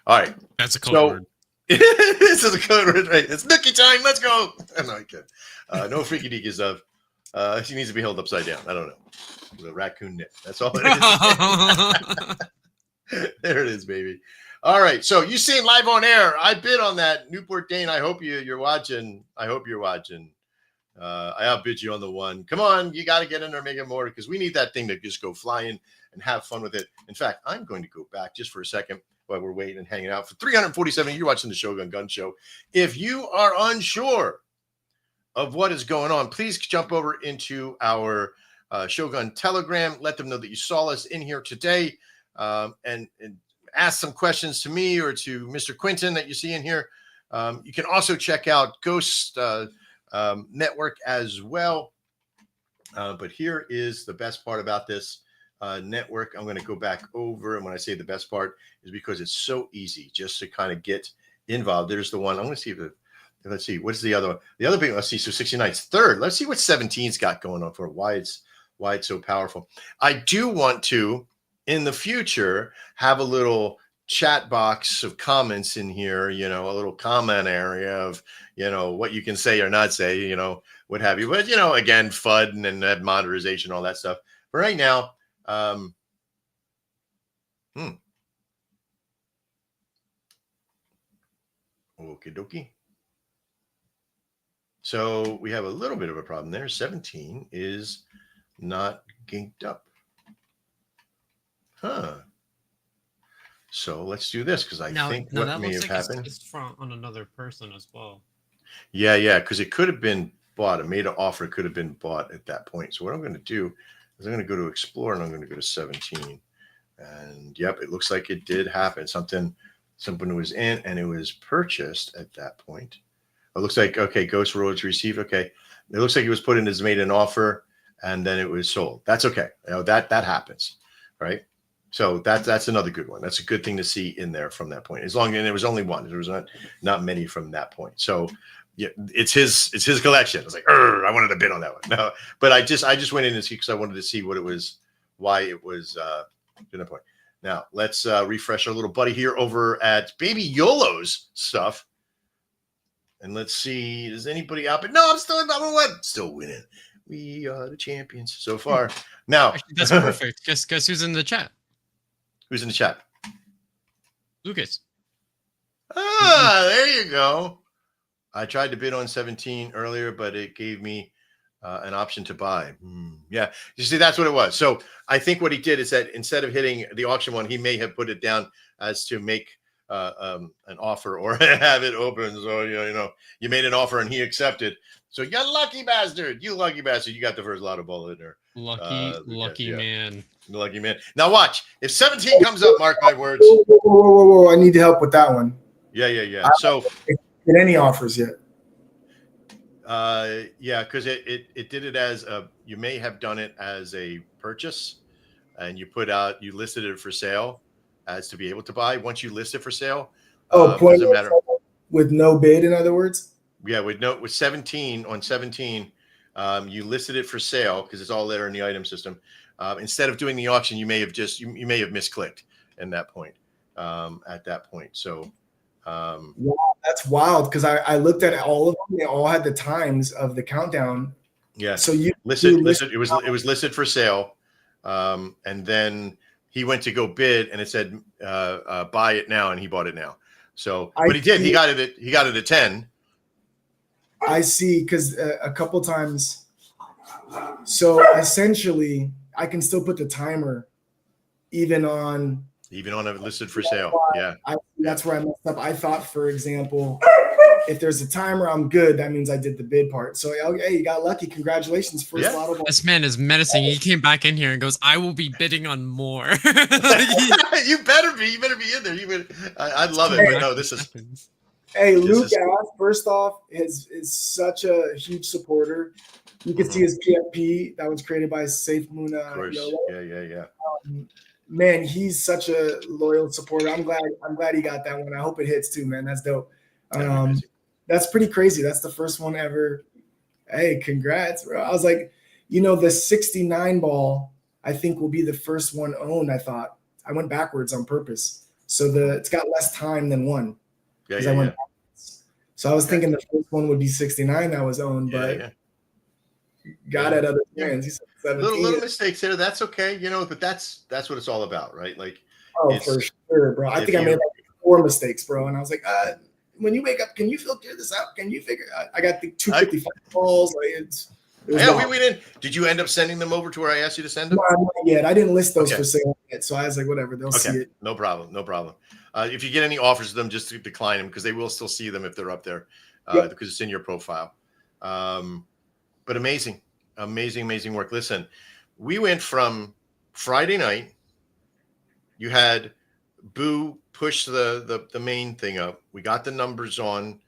All right. That's a code word. This is a code word, right? It's nookie time. Let's go. I'm not kidding. No freaky deaky stuff. She needs to be held upside down. I don't know. The raccoon knit. That's all it is. There it is, baby. All right. So you seen live on air. I bid on that Newport Dane. I hope you're watching. I hope you're watching. I outbid you on the one. Come on, you got to get in there, make it more, because we need that thing to just go flying and have fun with it. In fact, I'm going to go back just for a second while we're waiting and hanging out. For 347, you're watching the Shogun Gun Show. If you are unsure of what is going on, please jump over into our Shogun Telegram. Let them know that you saw us in here today, and ask some questions to me or to Mr. Quinton that you see in here. You can also check out Ghost Network as well. But here is the best part about this network. I'm going to go back over, and when I say the best part is because it's so easy just to kind of get involved. There's the one. I'm going to see if let's see, what's the other one? The other big, let's see, so 69's third. Let's see what 17's got going on for why it's so powerful. I do want to, in the future, have a little chat box of comments in here, a little comment area of, what you can say or not say, what have you. But, again, FUD and then monetization, all that stuff. But right now, okie dokie. So we have a little bit of a problem there. 17 is not ginked up. Huh. So let's do this, because I think what may have happened. It's from on another person as well. Yeah, because it could have been bought. It made an offer. It could have been bought at that point. So what I'm going to do is I'm going to go to Explore, and I'm going to go to 17. And yep, it looks like it did happen. Something was in, and it was purchased at that point. It looks like, okay, Ghost Roads received. Okay. It looks like it was put in as made an offer, and then it was sold. That's okay. That happens, right? So that's another good one. That's a good thing to see in there from that point. As long as there was only one, there was not many from that point. So yeah, it's his collection. I was like, I wanted to bid on that one. No, but I just went in and see, because I wanted to see what it was, why it was to that point. Now let's refresh our little buddy here over at Baby YOLO's stuff. And let's see, is anybody out? But no, I'm still number one. Still winning. We are the champions so far. Now actually, that's perfect. Guess who's in the chat? Who's in the chat? Lucas. There you go. I tried to bid on 17 earlier, but it gave me an option to buy. Yeah, you see, that's what it was. So I think what he did is that instead of hitting the auction one, he may have put it down as to make an offer or have it open. So you made an offer and he accepted. So you lucky bastard, you got the first lotto ball in there. Lucky man. Lucky man. Now watch. If 17 comes up, mark my words. Whoa. I need help with that one. Yeah. So get any offers yet? Yeah, because it did it as you may have done it as a purchase, and you listed it for sale as to be able to buy. Once you list it for sale, doesn't matter. With no bid, in other words. Yeah, with 17 on 17, you listed it for sale because it's all there in the item system. Instead of doing the auction, you may have you may have misclicked in that point. At that point, so. Wow, that's wild, because I looked at all of them. They all had the times of the countdown. Yeah. So you listed. It was listed for sale, and then he went to go bid, and it said buy it now, and he bought it now. So, but he did. He got it at 10. I see, because a couple times. So essentially, I can still put the timer, even on it listed for sale. Yeah. That's where I messed up. I thought, for example, if there's a timer, I'm good. That means I did the bid part. So, hey, you got lucky. Congratulations. First lotto ball. This man is menacing. He came back in here and goes, I will be bidding on more. You better be in there. I love it. But no, this is. Hey, Luke Ass, first off, is such a huge supporter. You can see his PFP that was created by Safe Moon. Of course. Yeah. Man, he's such a loyal supporter. I'm glad he got that one. I hope it hits too, man. That's dope. That's pretty crazy. That's the first one ever. Hey, congrats, bro. I was like, the 69 ball, I think, will be the first one owned. I thought I went backwards on purpose. So it's got less time than one. Yeah. I went backwards. So I was thinking the first one would be 69 that was owned, but got at other fans. He said 17. Little mistakes there. That's okay, but that's what it's all about, right? Like, for sure, bro. I think I made like 4 mistakes, bro, and I was like, when you wake up, can you filter this out? Can you figure out? I got the 255 balls. Like We didn't. Did you end up sending them over to where I asked you to send them? No, not yet. I didn't list those for sale yet, so I was like, whatever, they'll see it. No problem. If you get any offers of them, just decline them because they will still see them if they're up there because it's in your profile. But amazing work. Listen, we went from Friday night. You had Boo push the main thing up. We got the numbers on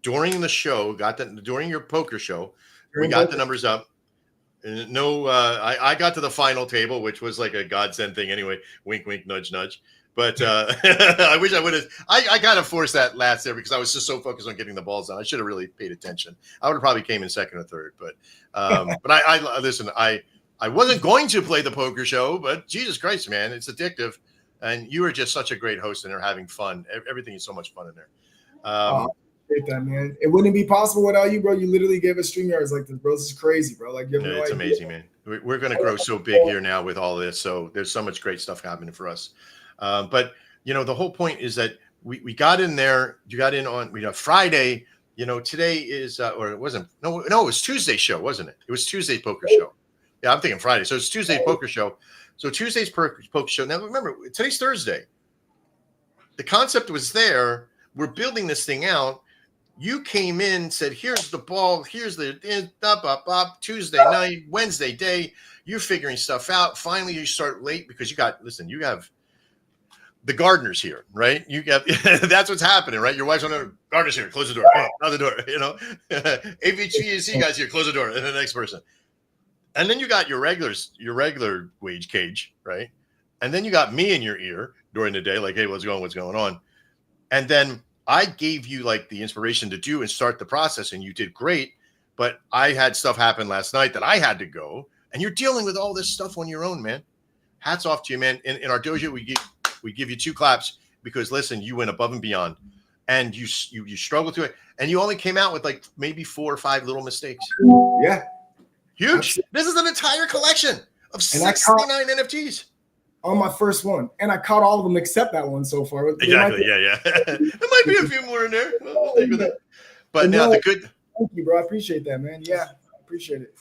during the show. During your poker show. We got the numbers up. I got to the final table, which was like a godsend thing anyway. Wink, wink, nudge, nudge. But I wish I would have. I kind of forced that last there because I was just so focused on getting the balls down. I should have really paid attention. I would have probably came in second or third. But I listen. I wasn't going to play the poker show, but Jesus Christ, man, it's addictive. And you are just such a great host, and they're having fun. Everything is so much fun in there. That, man. It wouldn't be possible without you, bro. You literally gave us StreamYards like this, bro. This is crazy, bro. Like, you have no it's idea. amazing, man. We're going to grow so big here now with all this. So there's so much great stuff happening for us. But the whole point is that we got in there. You got in on Friday. Today is or it wasn't. No, it was Tuesday's show, wasn't it? It was Tuesday's poker show. Yeah, I'm thinking Friday. So it's Tuesday's poker show. So Tuesday's poker show. Now remember, today's Thursday. The concept was there. We're building this thing out. You came in, said, here's the ball, here's the Tuesday night, Wednesday day. You're figuring stuff out. Finally, you start late because you have the gardeners here, right? You got that's what's happening, right? Your wife's on the gardeners here, close the door, out the door, AVGC guys here, close the door, and the next person. And then you got your regular wage cage, right? And then you got me in your ear during the day, like, hey, what's going on? And then I gave you like the inspiration to do and start the process, and you did great. But I had stuff happen last night that I had to go, and you're dealing with all this stuff on your own, man. Hats off to you, man. In our dojo, we give you 2 claps because listen, you went above and beyond, and you struggled through it, and you only came out with like maybe 4 or 5 little mistakes. Yeah, huge. This is an entire collection of 69 NFTs. On my first one, and I caught all of them except that one so far. Exactly. Yeah. There might be a few more in there. We'll think of that. But now the good. Thank you, bro. I appreciate that, man. Yeah, I appreciate it.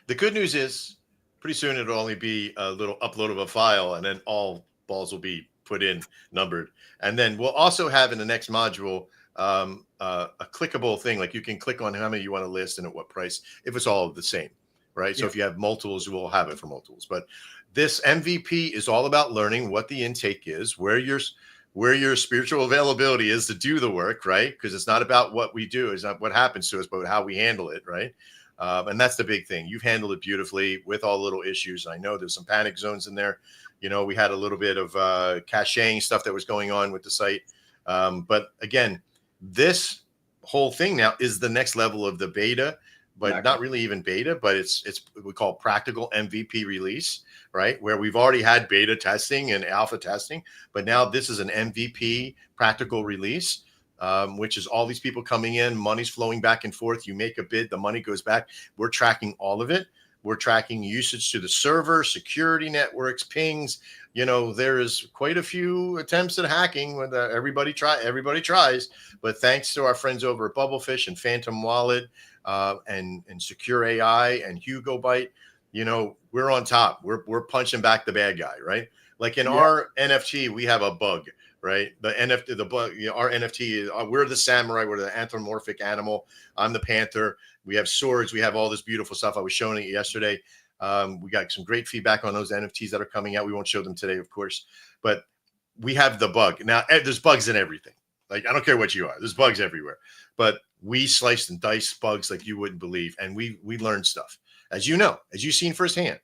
The good news is, pretty soon it'll only be a little upload of a file, and then all balls will be put in, numbered, and then we'll also have in the next module a clickable thing, like you can click on how many you want to list and at what price if it's all the same, right? So if you have multiples, we'll have it for multiples, but. This MVP is all about learning what the intake is, where your spiritual availability is to do the work, right? Because it's not about what we do, it's not what happens to us, but how we handle it, right? And that's the big thing. You've handled it beautifully with all the little issues. I know there's some panic zones in there. We had a little bit of caching stuff that was going on with the site. But again, this whole thing now is the next level of the beta, but not really even beta, but it's what we call practical MVP release, right? Where we've already had beta testing and alpha testing, but now this is an MVP practical release, which is all these people coming in, money's flowing back and forth. You make a bid, the money goes back. We're tracking all of it. We're tracking usage to the server, security networks, pings. There is quite a few attempts at hacking when everybody tries, but thanks to our friends over at Bubblefish and Phantom Wallet, and Secure AI and Hugo Byte, we're on top. We're punching back the bad guy, right? Like in our NFT, we have a bug, right? The NFT, the bug, our NFT is we're the samurai, we're the anthropomorphic animal. I'm the panther. We have swords. We have all this beautiful stuff. I was showing it yesterday. We got some great feedback on those NFTs that are coming out. We won't show them today, of course, but we have the bug. Now, there's bugs in everything. Like, I don't care what you are. There's bugs everywhere. But we sliced and diced bugs like you wouldn't believe. And we learned stuff. As you've seen firsthand.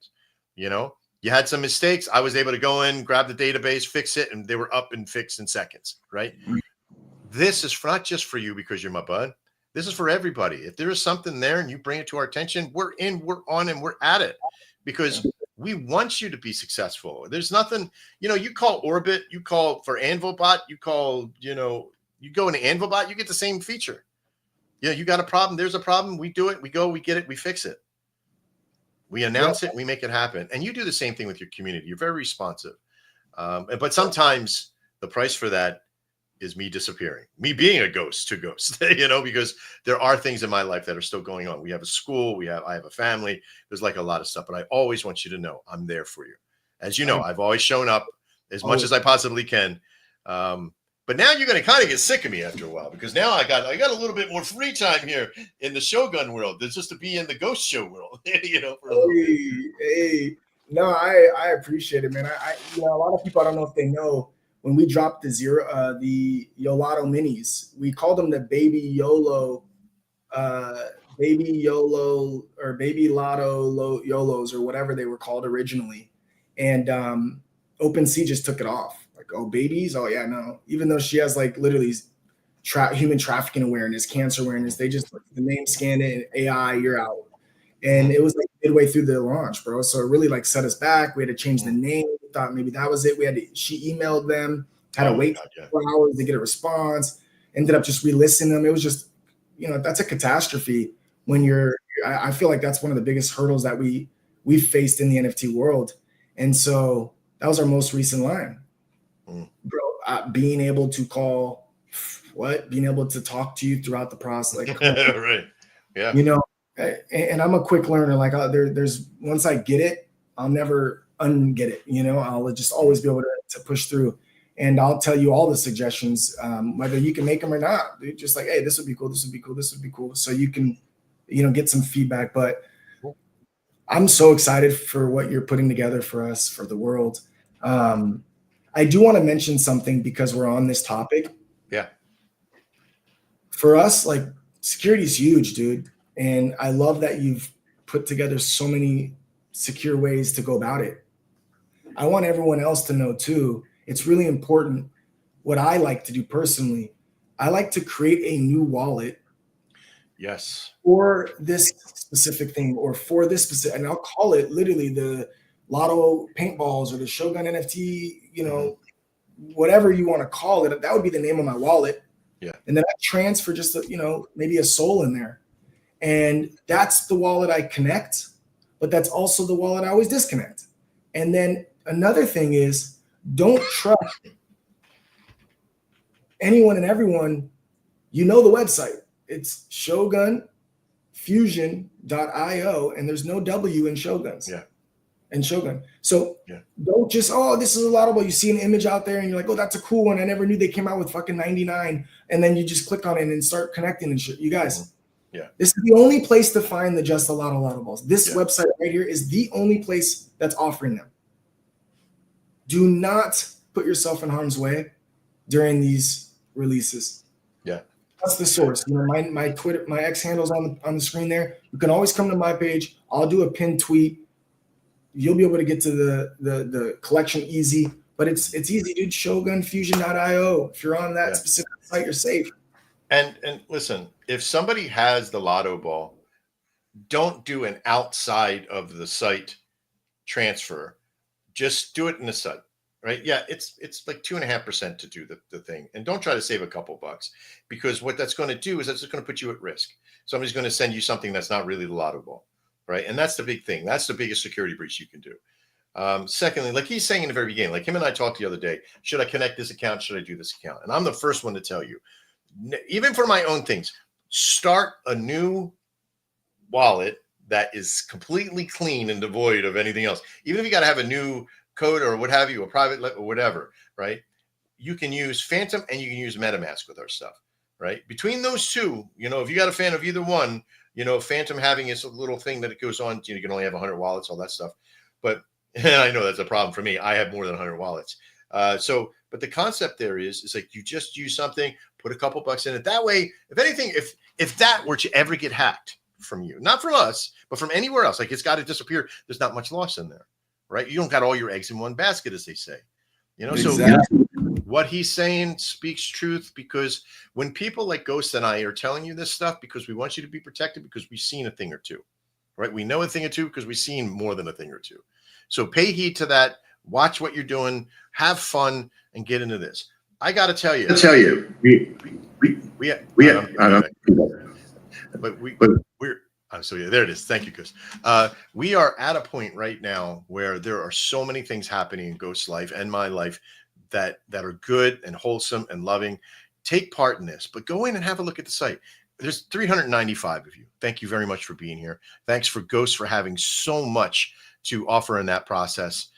You had some mistakes. I was able to go in, grab the database, fix it, and they were up and fixed in seconds, right? This is not just for you because you're my bud. This is for everybody. If there is something there and you bring it to our attention, we're in, we're on, and we're at it because we want you to be successful. There's nothing, you call Orbit, you call for Anvilbot, you call, you go into Anvilbot, you get the same feature. You got a problem. There's a problem. We do it. We go, we get it. We fix it. We announce it. We make it happen. And you do the same thing with your community. You're very responsive. But sometimes the price for that is me disappearing, me being a ghost to ghost, because there are things in my life that are still going on. We have a school, I have a family. There's like a lot of stuff, but I always want you to know I'm there for you. As you know, I've always shown up as much as I possibly can. But now you're going to kind of get sick of me after a while, because now I got a little bit more free time here in the Shogun world. There's just to be in the ghost show world, for a little bit. Hey. No, I appreciate it, man. A lot of people, I don't know if they know, when we dropped the Yolato minis, we called them the Baby YOLO or Baby Lotto YOLOs, or whatever they were called originally. And OpenSea just took it off. Like, oh, babies? Oh, yeah, no. Even though she has like literally human trafficking awareness, cancer awareness, they just, the name scanned it, and AI, you're out. And it was like midway through the launch, bro. So it really like set us back. We had to change the name. We thought maybe that was it. She emailed them, had to wait 4 hours to get a response, ended up just relisting them. It was just, that's a catastrophe when I feel like that's one of the biggest hurdles that we've faced in the NFT world. And so that was our most recent line, bro. Being able to being able to talk to you throughout the process. Like, right. Yeah. And I'm a quick learner. Like, there's once I get it, I'll never unget it. I'll just always be able to push through, and I'll tell you all the suggestions, whether you can make them or not. They're just like, hey, this would be cool. This would be cool. This would be cool. So you can, get some feedback. But I'm so excited for what you're putting together for us, for the world. I do want to mention something because we're on this topic. Yeah. For us, like, security is huge, dude. And I love that you've put together so many secure ways to go about it. I want everyone else to know too, it's really important. What I like to do personally, I like to create a new wallet. Yes. For this specific thing, or for this specific, and I'll call it literally the Lotto paintballs or the Shogun NFT, whatever you want to call it. That would be the name of my wallet. Yeah. And then I transfer just, maybe a soul in there. And that's the wallet I connect, but that's also the wallet I always disconnect. And then another thing is, don't trust anyone and everyone. The website. It's shogunfusion.io, and there's no W in Shoguns. Yeah. And Shogun. So don't just, this is a lot of what you see an image out there and you're like, oh, that's a cool one. I never knew they came out with fucking 99. And then you just click on it and start connecting and shit. You guys. Yeah. This is the only place to find the Just a Lotto balls. This website right here is the only place that's offering them. Do not put yourself in harm's way during these releases. Yeah. That's the source. My Twitter, my X handle's on the screen there. You can always come to my page. I'll do a pinned tweet. You'll be able to get to the collection easy. But it's easy, dude. Shogunfusion.io. If you're on that specific site, you're safe. And listen, if somebody has the Lotto ball, don't do an outside of the site transfer. Just do it in the site, right? Yeah, it's like 2.5% to do the thing. And don't try to save a couple bucks, because what that's going to do is that's just going to put you at risk. Somebody's going to send you something that's not really the Lotto ball, right? And that's the big thing. That's the biggest security breach you can do. Secondly, like he's saying in the very beginning, like him and I talked the other day, should I connect this account? Should I do this account? And I'm the first one to tell you, even for my own things, start a new wallet that is completely clean and devoid of anything else. Even if you got to have a new code or what have you, a private or whatever, right? You can use Phantom and you can use MetaMask with our stuff, right? Between those two, if you got a fan of either one, Phantom having its little thing that it goes on, you can only have 100 wallets, all that stuff. But and I know that's a problem for me. I have more than 100 wallets. But the concept there is like you just use something, put a couple bucks in it. That way, if anything, if that were to ever get hacked from you, not from us, but from anywhere else, like it's got to disappear. There's not much loss in there, right? You don't got all your eggs in one basket, as they say. Exactly. So what he's saying speaks truth, because when people like Ghost and I are telling you this stuff, because we want you to be protected, because we've seen a thing or two, right? We know a thing or two because we've seen more than a thing or two. So pay heed to that. Watch what you're doing. Have fun and get into this. I got to tell you. There it is. Thank you, Gus. We are at a point right now where there are so many things happening in Ghost's life and my life that are good and wholesome and loving. Take part in this, but go in and have a look at the site. There's 395 of you. Thank you very much for being here. Thanks for Ghost for having so much to offer in that process.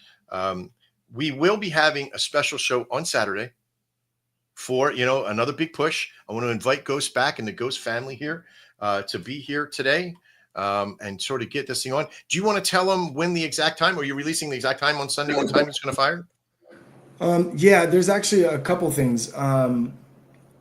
We will be having a special show on Saturday for, another big push. I want to invite Ghost back and the Ghost family here to be here today and sort of get this thing on. Do you want to tell them when the exact time? Are you releasing the exact time on Sunday? What time it's going to fire? Yeah, there's actually a couple things.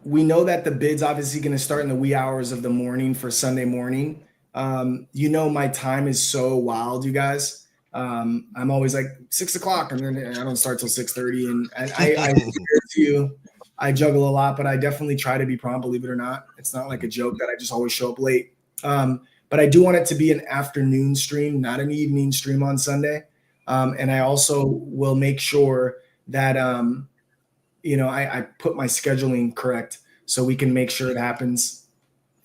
We know that the bid's obviously going to start in the wee hours of the morning for Sunday morning. My time is so wild, you guys. I'm always like 6 o'clock, and then I don't start till 6:30. And I to you, I juggle a lot, but I definitely try to be prompt. Believe it or not, it's not like a joke that I just always show up late. But I do want it to be an afternoon stream, not an evening stream on Sunday. And I also will make sure that I put my scheduling correct so we can make sure it happens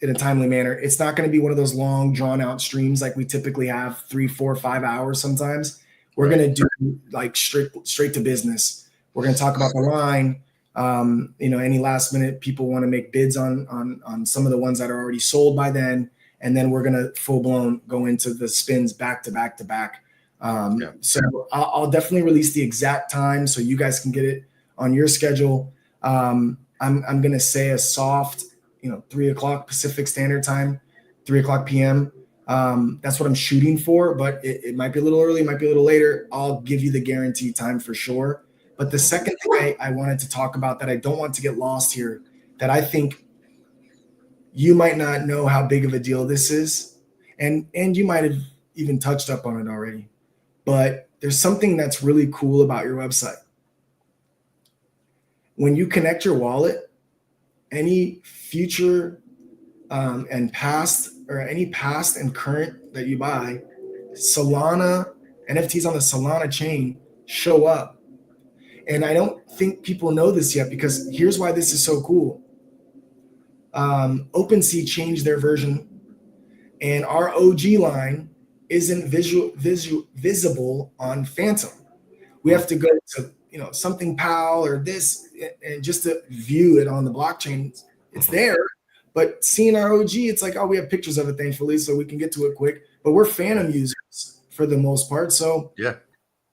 in a timely manner. It's not going to be one of those long drawn out streams like we typically have 3, 4, 5 hours. Sometimes we're going to do like straight to business. We're going to talk about the line. Any last minute people want to make bids on some of the ones that are already sold by then. And then we're going to full blown go into the spins back to back to back. So I'll definitely release the exact time so you guys can get it on your schedule. I'm going to say a soft, 3 o'clock Pacific Standard Time, 3 o'clock PM. That's what I'm shooting for, but it might be a little early, it might be a little later. I'll give you the guaranteed time for sure. But the second thing I wanted to talk about that I don't want to get lost here, that I think you might not know how big of a deal this is, and you might have even touched up on it already, but there's something that's really cool about your website. When you connect your wallet, any future and past, or any past and current that you buy, Solana, NFTs on the Solana chain show up. And I don't think people know this yet, because here's why this is so cool. OpenSea changed their version, and our OG line isn't visible on Phantom. We have to go to something PAL or this, and just to view it on the blockchain, it's there. But seeing our OG, it's like, oh, we have pictures of it, thankfully, so we can get to it quick. But we're Phantom users for the most part, so yeah,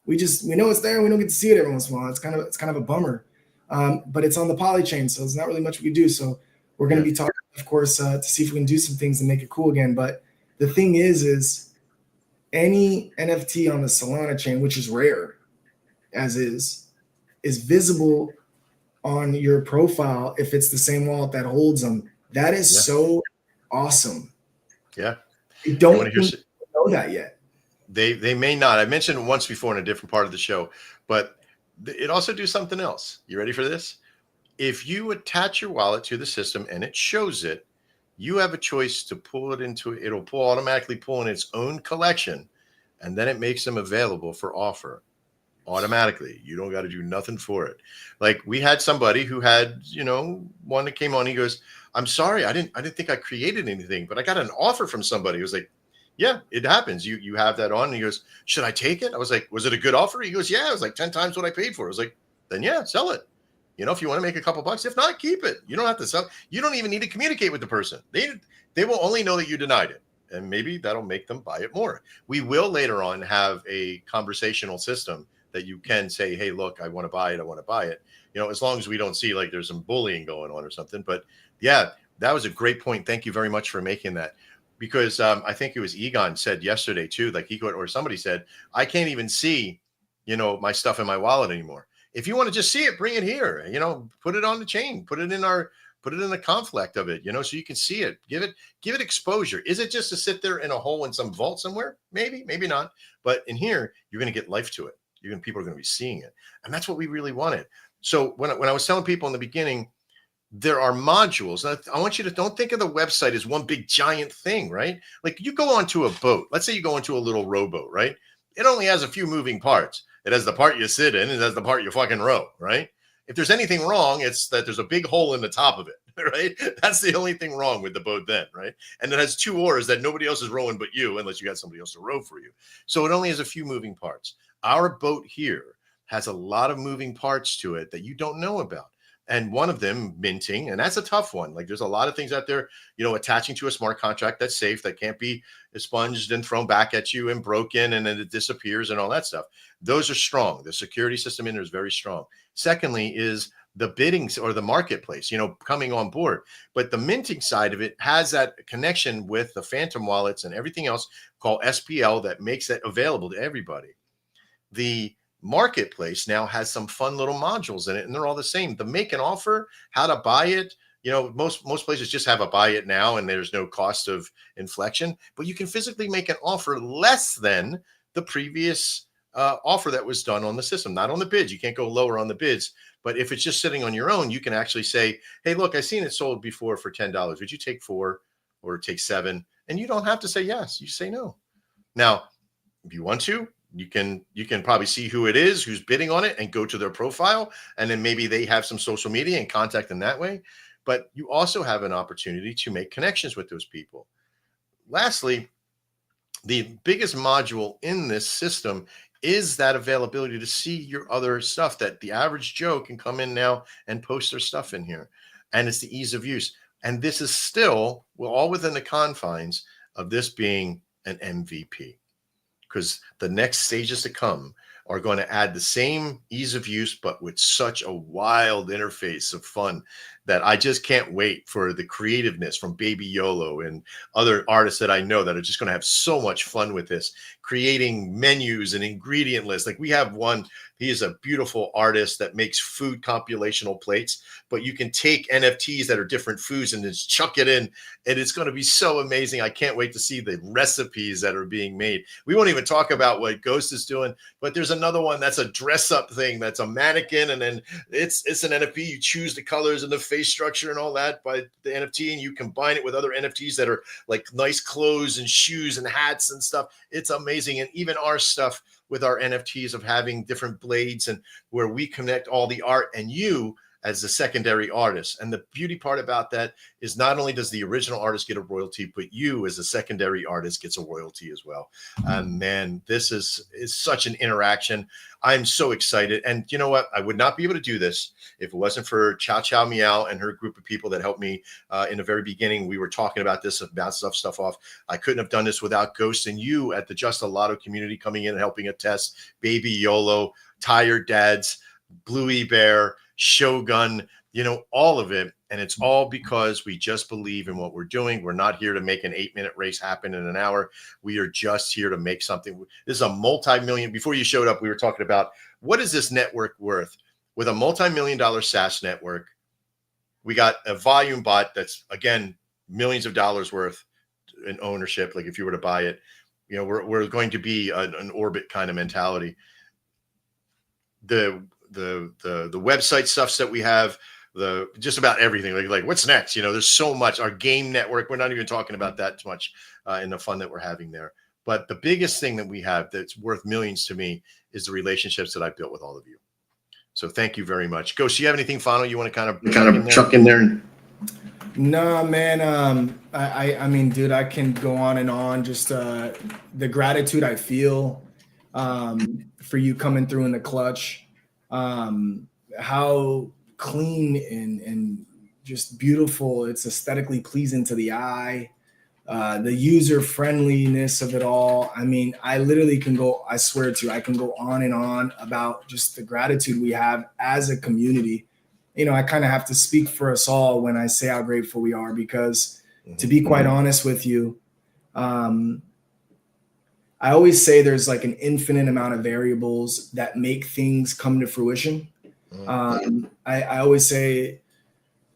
we know it's there, and we don't get to see it every once in a while. It's kind of a bummer, but it's on the Poly chain, so there's not really much we can do. So we're going to be talking, of course, to see if we can do some things and make it cool again. But the thing is any NFT on the Solana chain, which is rare as is visible on your profile if it's the same wallet that holds them. That is so awesome. Yeah. You don't know that yet. They may not. I mentioned it once before in a different part of the show, but it also do something else. You ready for this? If you attach your wallet to the system and it shows it, you have a choice to pull it into it. It'll automatically pull in its own collection, and then it makes them available for offer automatically. You don't got to do nothing for it. Like we had somebody who had, one that came on. He goes, "I'm sorry, I didn't think I created anything, but I got an offer from somebody." He was like, "Yeah, it happens. You have that on." And he goes, "Should I take it?" I was like, "Was it a good offer?" He goes, "Yeah, it was like 10 times what I paid for it." I was like, "Then yeah, sell it. If you want to make a couple bucks, if not, keep it. You don't have to sell. You don't even need to communicate with the person. They will only know that you denied it, and maybe that'll make them buy it more." We will later on have a conversational system that you can say, "Hey, look, I want to buy it. I want to buy it." As long as we don't see like there's some bullying going on or something. But yeah, that was a great point. Thank you very much for making that. Because I think it was Egon said yesterday too, like he could, or somebody said, "I can't even see, my stuff in my wallet anymore." If you want to just see it, bring it here, put it on the chain, put it in the conflict of it, so you can see it, give it exposure. Is it just to sit there in a hole in some vault somewhere? Maybe, maybe not. But in here, you're going to get life to it. People are going to be seeing it. And that's what we really wanted. So when I was telling people in the beginning, there are modules. I want you to don't think of the website as one big giant thing, right? Like you go onto a boat. Let's say you go into a little rowboat, right? It only has a few moving parts. It has the part you sit in, and it has the part you fucking row, right? If there's anything wrong, it's that there's a big hole in the top of it, right? That's the only thing wrong with the boat then, right? And it has 2 oars that nobody else is rowing but you, unless you got somebody else to row for you. So it only has a few moving parts. Our boat here has a lot of moving parts to it that you don't know about. And one of them, minting, and that's a tough one. Like there's a lot of things out there, attaching to a smart contract that's safe, that can't be expunged and thrown back at you and broken and then it disappears and all that stuff. Those are strong. The security system in there is very strong. Secondly is the biddings or the marketplace, coming on board. But the minting side of it has that connection with the phantom wallets and everything else called SPL that makes it available to everybody. The marketplace now has some fun little modules in it, and they're all the same. The make an offer, how to buy it. Most places just have a buy it now, and there's no cost of inflection. But you can physically make an offer less than the previous offer that was done on the system, not on the bids. You can't go lower on the bids. But if it's just sitting on your own, you can actually say, hey, look, I seen it sold before for $10. Would you take 4 or take 7? And you don't have to say yes. You say no. Now, if you want to, you can probably see who it is, who's bidding on it, and go to their profile. And then maybe they have some social media and contact them that way. But you also have an opportunity to make connections with those people. Lastly, the biggest module in this system is that availability to see your other stuff, that the average Joe can come in now and post their stuff in here. And it's the ease of use. And this is still, well, all within the confines of this being an MVP, because the next stages to come are going to add the same ease of use, but with such a wild interface of fun that I just can't wait for the creativeness from Baby YOLO and other artists that I know that are just going to have so much fun with this, creating menus and ingredient lists. Like we have one, he is a beautiful artist that makes food compilational plates, but you can take NFTs that are different foods and just chuck it in, and it's going to be so amazing. I can't wait to see the recipes that are being made. We won't even talk about what Ghost is doing, but there's another one that's a dress up thing that's a mannequin, and then it's an NFT. You choose the colors and the face structure and all that by the NFT, and you combine it with other NFTs that are like nice clothes and shoes and hats and stuff. It's amazing. And even our stuff with our NFTs of having different blades and where we connect all the art and you as the secondary artist. And the beauty part about that is not only does the original artist get a royalty, but you as a secondary artist gets a royalty as well. And man, this is such an interaction. I'm so excited. And you know what? I would not be able to do this if it wasn't for Chow Chow Meow and her group of people that helped me in the very beginning. We were talking about this, about stuff off. I couldn't have done this without Ghost and you at the Just a Lotto community coming in and helping us test Baby YOLO, Tired Dads, Bluey Bear, Shogun, all of it. And it's all because we just believe in what we're doing. We're not here to make an 8-minute race happen in an hour. We are just here to make something. This is a multi-million. Before you showed up, we were talking about what is this network worth? With a multi-million-dollar SaaS network, we got a volume bot that's, again, millions of dollars worth in ownership. Like if you were to buy it, we're going to be an orbit kind of mentality. The website stuffs that we have, just about everything, like what's next, there's so much. Our game network, we're not even talking about that too much in the fun that we're having there. But the biggest thing that we have that's worth millions to me is the relationships that I've built with all of you. So thank you very much. Ghost, do you have anything final you want to kind of chuck in there? No, man. I mean, dude, I can go on and on. Just the gratitude I feel for you coming through in the clutch. How clean and just beautiful. It's aesthetically pleasing to the eye. The user friendliness of it all. I mean, I literally can go, I swear to you, I can go on and on about just the gratitude we have as a community. I kind of have to speak for us all when I say how grateful we are, because to be quite honest with you, I always say there's like an infinite amount of variables that make things come to fruition. I always say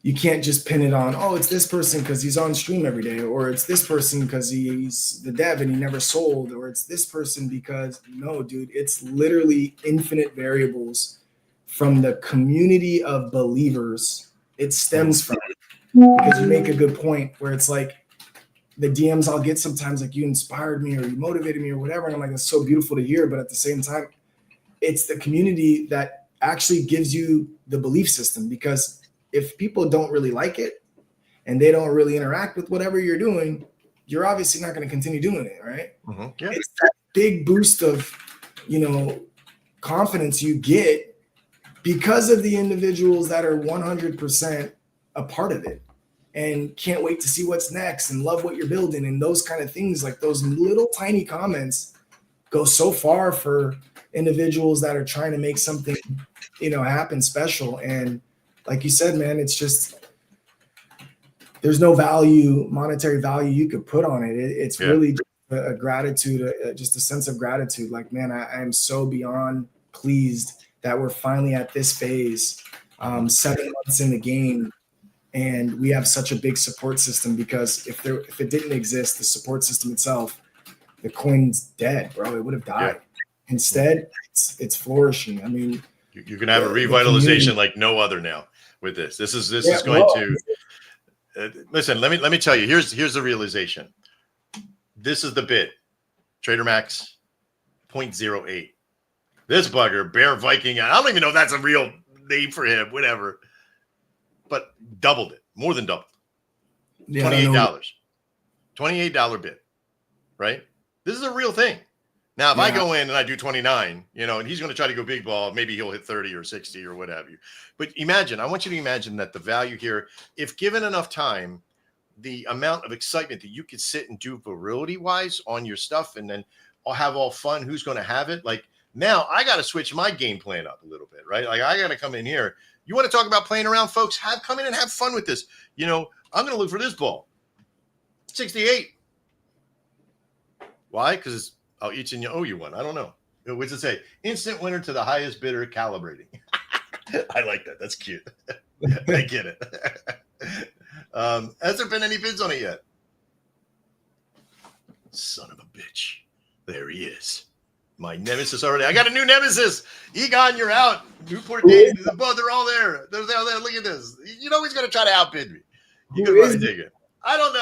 you can't just pin it on, oh, it's this person because he's on stream every day, or it's this person because he's the dev and he never sold, or it's this person because no, dude, it's literally infinite variables from the community of believers. It stems from it, because you make a good point where it's like the DMs I'll get sometimes, like, you inspired me or you motivated me or whatever. And I'm like, that's so beautiful to hear. But at the same time, it's the community that actually gives you the belief system, because if people don't really like it and they don't really interact with whatever you're doing, you're obviously not going to continue doing it, right? Yeah. It's that big boost of, confidence you get because of the individuals that are 100% a part of it and can't wait to see what's next and love what you're building and those kind of things. Like those little tiny comments go so far for individuals that are trying to make something, happen special. And like you said, man, it's just, there's no monetary value you could put on it. It's really just a gratitude, just a sense of gratitude. Like, man, I am so beyond pleased that we're finally at this phase, 7 months in the game, and we have such a big support system. Because if it didn't exist, the support system itself, the coin's dead, bro. It would have died. Yeah. Instead, it's flourishing. I mean, you can have a revitalization like no other now with this. This is going to. Listen, let me tell you. Here's the realization. This is the bid. Trader Max 0.08. This bugger, Bear Viking. I don't even know if that's a real name for him. Whatever, but doubled it, more than doubled. Yeah, $28. $28 bid. Right. This is a real thing. Now, if I go in and I do 29, and he's going to try to go big ball, maybe he'll hit 30 or 60 or what have you. But I want you to imagine that the value here, if given enough time, the amount of excitement that you could sit and do virility wise on your stuff and then I'll have all fun. Who's going to have it? Like now I got to switch my game plan up a little bit, right? Like I got to come in here. You want to talk about playing around, folks? Come in and have fun with this. I'm going to look for this ball. 68. Why? Because I'll each and you owe you one. I don't know. What's it say? Instant winner to the highest bidder calibrating. I like that. That's cute. I get it. Has there been any bids on it yet? Son of a bitch. There he is. My nemesis already. I got a new nemesis. Egon, you're out. Newport Dave. They're all there. They're there. Look at this. He's going to try to outbid me. You can run and dig it. I don't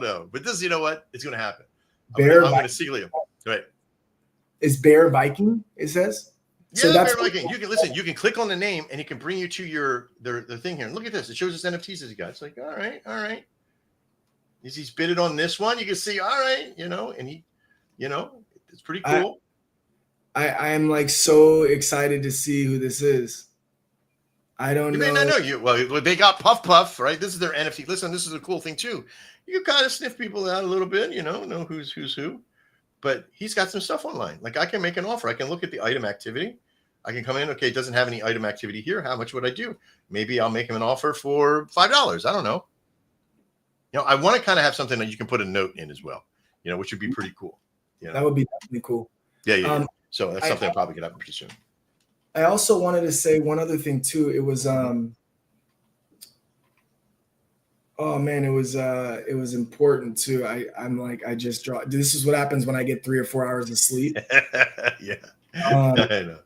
know. But this, you know what? It's going to happen. I'm going to seal him. Right. Is Bear Viking, it says? Yeah, so that's Bear Viking. You can listen, you can click on the name and it can bring you to their thing here. And look at this. It shows us NFTs as he got. It's like, all right. He's bidded on this one. You can see, all right, and he, it's pretty cool. I am like so excited to see who this is. I don't know. You may not know you. Well, they got Puff, right? This is their NFT. Listen, this is a cool thing too. You can kind of sniff people out a little bit, know who's who. But he's got some stuff online. Like I can make an offer. I can look at the item activity. I can come in. Okay, it doesn't have any item activity here. How much would I do? Maybe I'll make him an offer for $5. I don't know. I want to kind of have something that you can put a note in as well. Which would be pretty cool. That would be definitely cool. Yeah. So that's something I'll probably get up pretty soon. I also wanted to say one other thing too. It was oh man, it was important too. I just draw. This is what happens when I get 3 or 4 hours of sleep. Yeah. I know.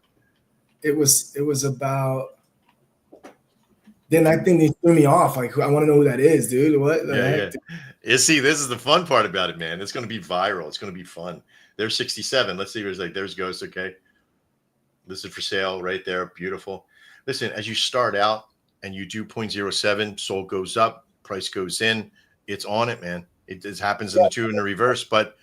It was about. Then that thing, they threw me off. Like, I want to know who that is, dude. What the heck? Yeah. See, this is the fun part about it, man. It's going to be viral. It's going to be fun. There's 67. Let's see. There's Ghost. Okay. Listed for sale right there. Beautiful. Listen, as you start out and you do 0.07, soul goes up, price goes in. It's on it, man. It just happens in the two in the reverse. But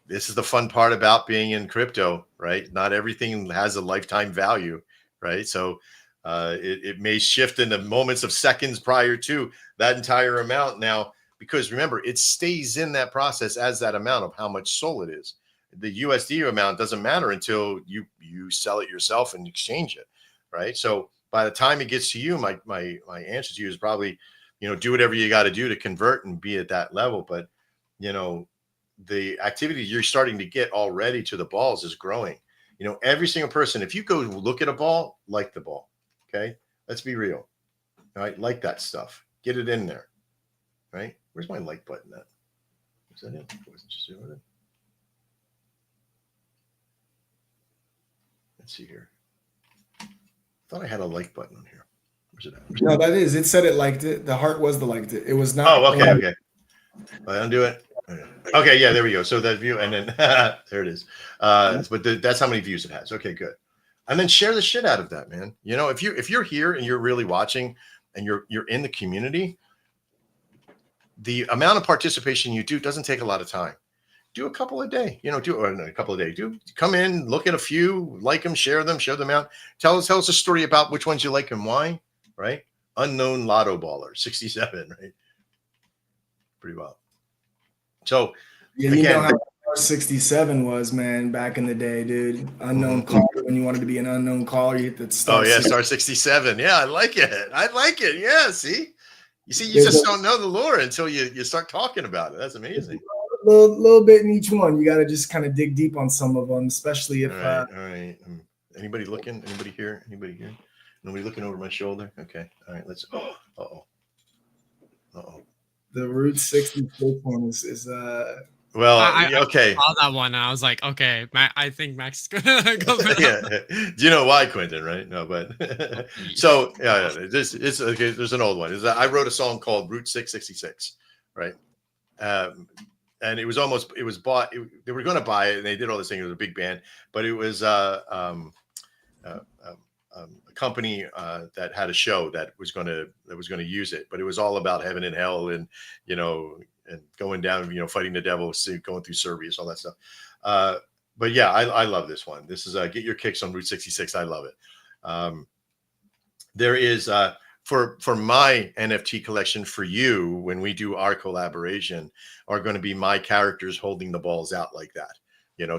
this is the fun part about being in crypto, right? Not everything has a lifetime value, right? So it may shift in the moments of seconds prior to that entire amount now, because remember, it stays in that process as that amount of how much SOL it is. The USD amount doesn't matter until you sell it yourself and exchange it, right? So by the time it gets to you, my answer to you is probably, do whatever you got to do to convert and be at that level. But, the activity you're starting to get already to the balls is growing. Every single person, if you go look at a ball, like the ball. Okay, let's be real. All right, like that stuff. Get it in there. Right? Where's my like button at? Was that it? I wasn't just doing it. Let's see here. I thought I had a like button on here. Where's it at? No, that is. It said it liked it. The heart was the liked it. It was not. Oh, okay, okay. I undo it. Okay, yeah, there we go. So that view, and then there it is. But that's how many views it has. Okay, good. And then share the shit out of that, man. If you're here and you're really watching and you're in the community, the amount of participation you do doesn't take a lot of time. do a couple a day. You know, a couple a day. Do come in, look at a few, like them, share them out. Tell us a story about which ones you like and why. Right? Unknown Lotto Baller 67. Right? Pretty well. So Yeah, you know how 67 was, man, back in the day, dude. Unknown caller. When you wanted to be an unknown caller, you hit that star. Oh yeah, star 67. Yeah, I like it. Yeah, see, you just don't know the lore until you start talking about it. That's amazing. Little bit in each one. You got to just kind of dig deep on some of them, especially if. All right. Anybody looking? Anybody here? Nobody looking over my shoulder? Okay. All right. Let's. Uh-oh. The Route 66 one is Well, okay. I saw that one and I was like, okay, I think Max is gonna go for that. Yeah. Do you know why, Quentin? Right? No, but so yeah. This is okay. There's an old one. I wrote a song called Route 666, right? And it was bought. They were going to buy it, and they did all this thing. It was a big band, but it was a company that had a show that was going to use it, but it was all about heaven and hell, and and going down, fighting the devil, going through Serbia, all that stuff. But yeah, I love this one. This is Get Your Kicks on Route 66. I love it. There is for my NFT collection for you, when we do our collaboration, are going to be my characters holding the balls out like that.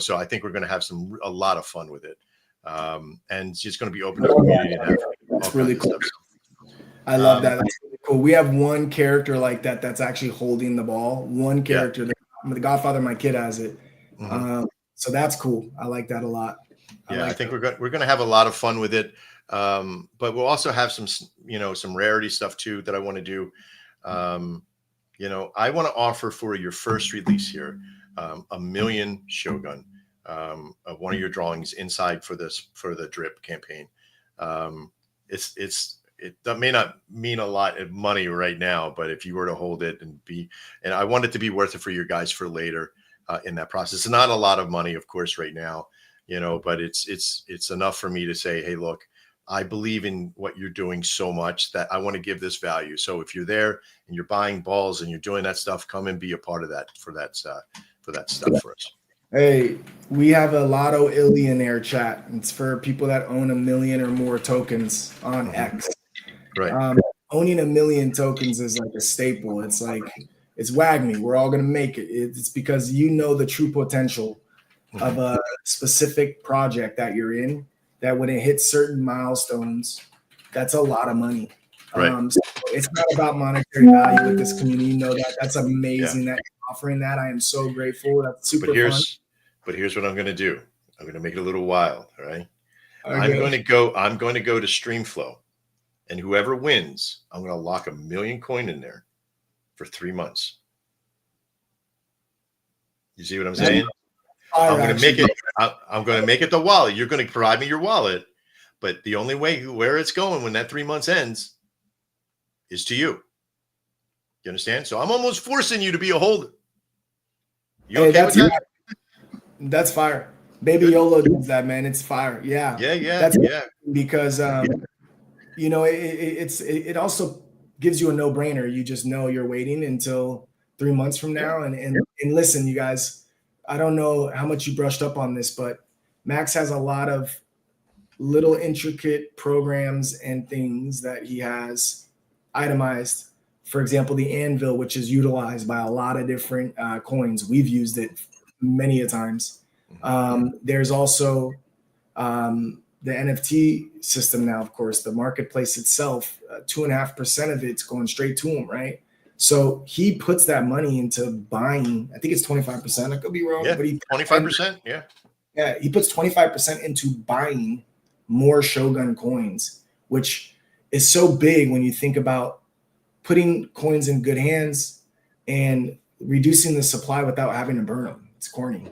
So I think we're going to have a lot of fun with it. And it's just going to be open to the community. That's really cool. I love that. That's really cool. We have one character like that that's actually holding the ball. One character. Yeah. The Godfather, my kid has it. So that's cool. I like that a lot. I think we're going to have a lot of fun with it. But we'll also have some rarity stuff too that I want to do. I want to offer for your first release here, 1 million Shogun of one of your drawings inside for the drip campaign. That may not mean a lot of money right now, but if you were to hold it and I want it to be worth it for your guys for later in that process. It's not a lot of money, of course, right now, but it's enough for me to say, hey, look, I believe in what you're doing so much that I want to give this value. So if you're there and you're buying balls and you're doing that stuff, come and be a part of that for that stuff for us. Hey, we have a Lotto Illionaire chat. It's for people that own 1 million or more tokens on X. Right. Owning 1 million tokens is like a staple. It's like, it's WAGMI. We're all going to make it. It's because the true potential of a specific project that you're in, that when it hits certain milestones, that's a lot of money. Right. So it's not about monetary value with this community. That's amazing that you're offering that. I am so grateful. That's super fun. But here's what I'm going to do. I'm going to make it a little wild. All right. Okay. I'm going to go to Streamflow, and whoever wins, I'm going to lock 1 million coin in there for 3 months. You see what I'm saying? I'm going to make it the wallet. You're going to provide me your wallet, but the only way where it's going when that 3 months ends is to you. You understand? So I'm almost forcing you to be a holder. You okay with that? That's fire. Baby YOLO does that, man. It's fire. Yeah. That's because it also gives you a no-brainer. You just know you're waiting until 3 months from now. And listen, you guys, I don't know how much you brushed up on this, but Max has a lot of little intricate programs and things that he has itemized. For example, the anvil, which is utilized by a lot of different coins. We've used it many a times. There's also the NFT system now, of course, the marketplace itself, 2.5% of it's going straight to him, right? So he puts that money into buying, I think it's 25%. I could be wrong, but 25%. Yeah. He puts 25% into buying more Shogun coins, which is so big when you think about putting coins in good hands and reducing the supply without having to burn them. It's corny.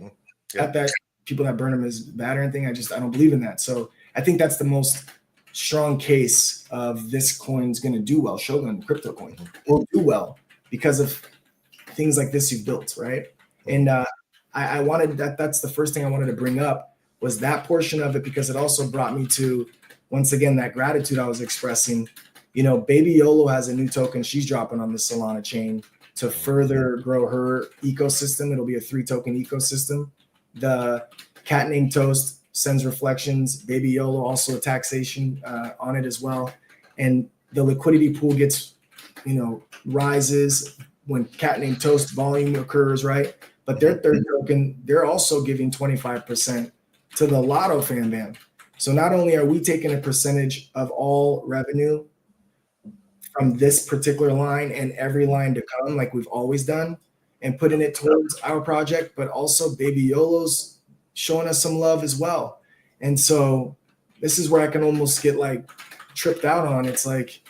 Not that people that burn them is bad or anything. I don't believe in that. So I think that's the most strong case of this coin's going to do well. Shogun crypto coin will do well because of things like this you've built, right? And I wanted that's the first thing I wanted to bring up was that portion of it, because it also brought me to, once again, that gratitude I was expressing. Baby YOLO has a new token she's dropping on the Solana chain. to further grow her ecosystem. It'll be a 3-token ecosystem. The cat named Toast sends reflections. Baby YOLO also a taxation on it as well. And the liquidity pool gets, rises when cat named Toast volume occurs, right? But their third token, they're also giving 25% to the Lotto fan bam. So not only are we taking a percentage of all revenue from this particular line and every line to come, like we've always done, and putting it towards our project, but also Baby YOLO's showing us some love as well. And so this is where I can almost get like tripped out on. It's like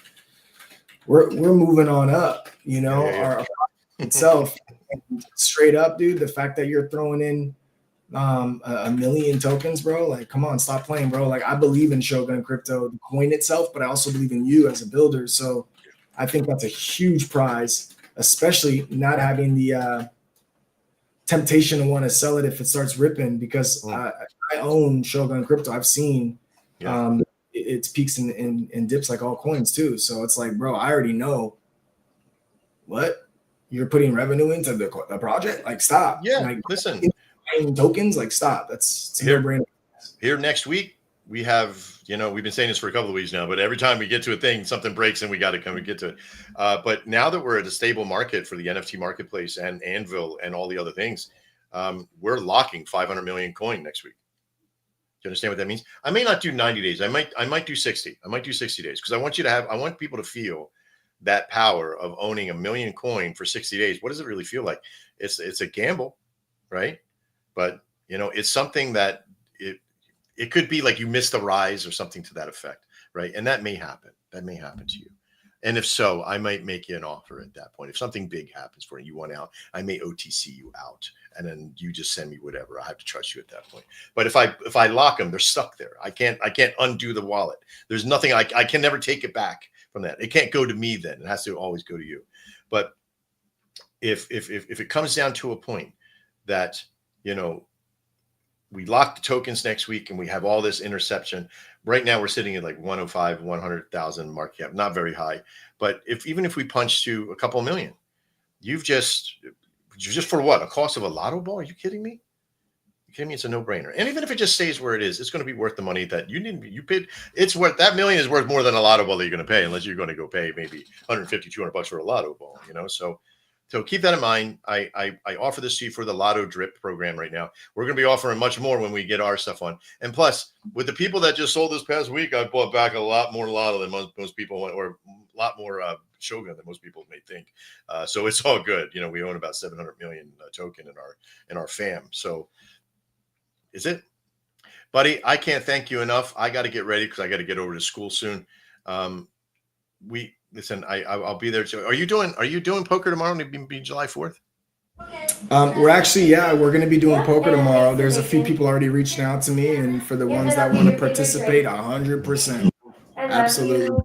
we're moving on up, our itself. And straight up, dude, the fact that you're throwing in a million tokens, bro, like, come on, stop playing, bro. Like, I believe in Shogun Crypto, the coin itself, but I also believe in you as a builder. So I think that's a huge prize, especially not having the temptation to want to sell it if it starts ripping, because I own Shogun Crypto. I've seen its peaks and dips like all coins too. So it's like, bro, I already know what you're putting revenue into the project. Like, stop. Yeah, like, listen. Tokens, like, stop. It's a no-brainer. Here next week, we have, we've been saying this for a couple of weeks now, but every time we get to a thing, something breaks and we got to come and get to it. But now that we're at a stable market for the NFT marketplace and Anvil and all the other things, we're locking 500 million coin next week. Do you understand what that means? I may not do 90 days. I might do 60. I might do 60 days because I want people to feel that power of owning a million coin for 60 days. What does it really feel like? It's a gamble, right? But it's something that it could be like you missed the rise or something to that effect, right? And that may happen. That may happen to you. And if so, I might make you an offer at that point. If something big happens for you want out, I may OTC you out, and then you just send me whatever. I have to trust you at that point. But if I lock them, they're stuck there. I can't undo the wallet. There's nothing I can never take it back from that. It can't go to me then. It has to always go to you. But if it comes down to a point that we lock the tokens next week and we have all this interception. Right now we're sitting at like 105, 100,000 market cap, not very high. But even if we punch to a couple million, you're just for what? A cost of a lotto ball? Are you kidding me? You kidding me? It's a no-brainer. And even if it just stays where it is, it's going to be worth the money that you paid. It's worth, that million is worth more than a lotto ball that you're going to pay, unless you're going to go pay maybe 150, 200 bucks for a lotto ball, So keep that in mind. I offer this to you for the Lotto Drip program right now. We're going to be offering much more when we get our stuff on. And plus, with the people that just sold this past week, I bought back a lot more Lotto than most people want, or a lot more Shogun than most people may think. So it's all good. We own about 700 million token in our fam. So is it, buddy? I can't thank you enough. I got to get ready because I got to get over to school soon. Listen, I'll be there too. Are you doing poker tomorrow? Be July 4th? We're actually, we're going to be doing poker tomorrow. There's a few people already reached out to me, and for the ones that want to participate, 100%. Absolutely.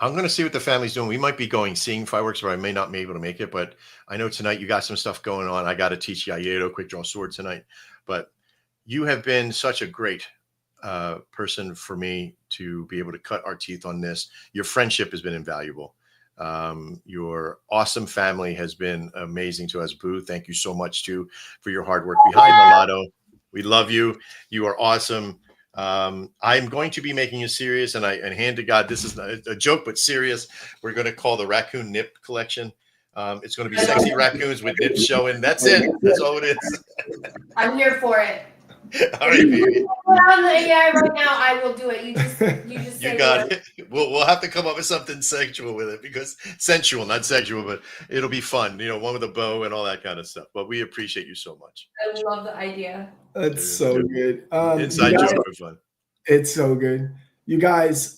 I'm going to see what the family's doing. We might be seeing fireworks, but I may not be able to make it. But I know tonight you got some stuff going on. I got to teach Yayedo quick draw sword tonight. But you have been such a great person for me to be able to cut our teeth on this. Your friendship has been invaluable. Your awesome family has been amazing to us. Boo, thank you so much too for your hard work behind the lotto. We love you. You are awesome. I'm going to be making you serious, and hand to God, this is not a joke, but serious. We're going to call the Raccoon Nip Collection. It's going to be sexy raccoons with nips showing. That's it. That's all it is. I'm here for it. All right, baby. On the AI right now, I will do it. You just you got it. We'll have to come up with something sexual with it, because sensual, not sexual, but it'll be fun. One with a bow and all that kind of stuff. But we appreciate you so much. I love the idea. That's so good. Inside joke for fun. It's so good. You guys,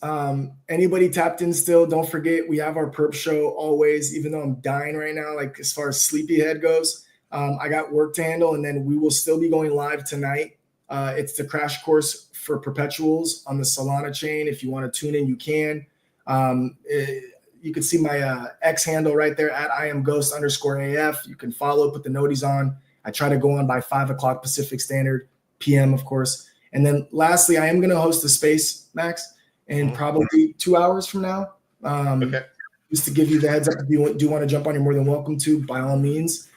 anybody tapped in still, don't forget, we have our perp show always, even though I'm dying right now, like as far as sleepyhead goes. I got work to handle, and then we will still be going live tonight. It's the crash course for perpetuals on the Solana chain. If you want to tune in, you can. You can see my X handle right there at IamGhost_AF. You can follow, put the noties on. I try to go on by 5 o'clock Pacific Standard PM, of course. And then lastly, I am going to host a space, Max, in probably 2 hours from now. Okay. just to give you the heads up, if you do want to jump on, you're more than welcome to, by all means.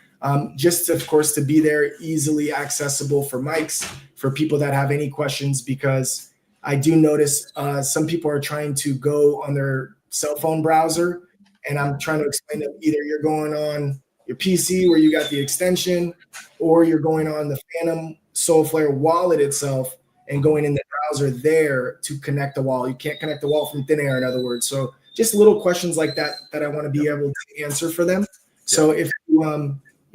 Just, of course, to be there, easily accessible for mics, for people that have any questions, because I do notice some people are trying to go on their cell phone browser, and I'm trying to explain that either you're going on your PC where you got the extension, or you're going on the Phantom Soulflare wallet itself and going in the browser there to connect the wall. You can't connect the wall from thin air, in other words. So just little questions like that I want to be able to answer for them. So if you,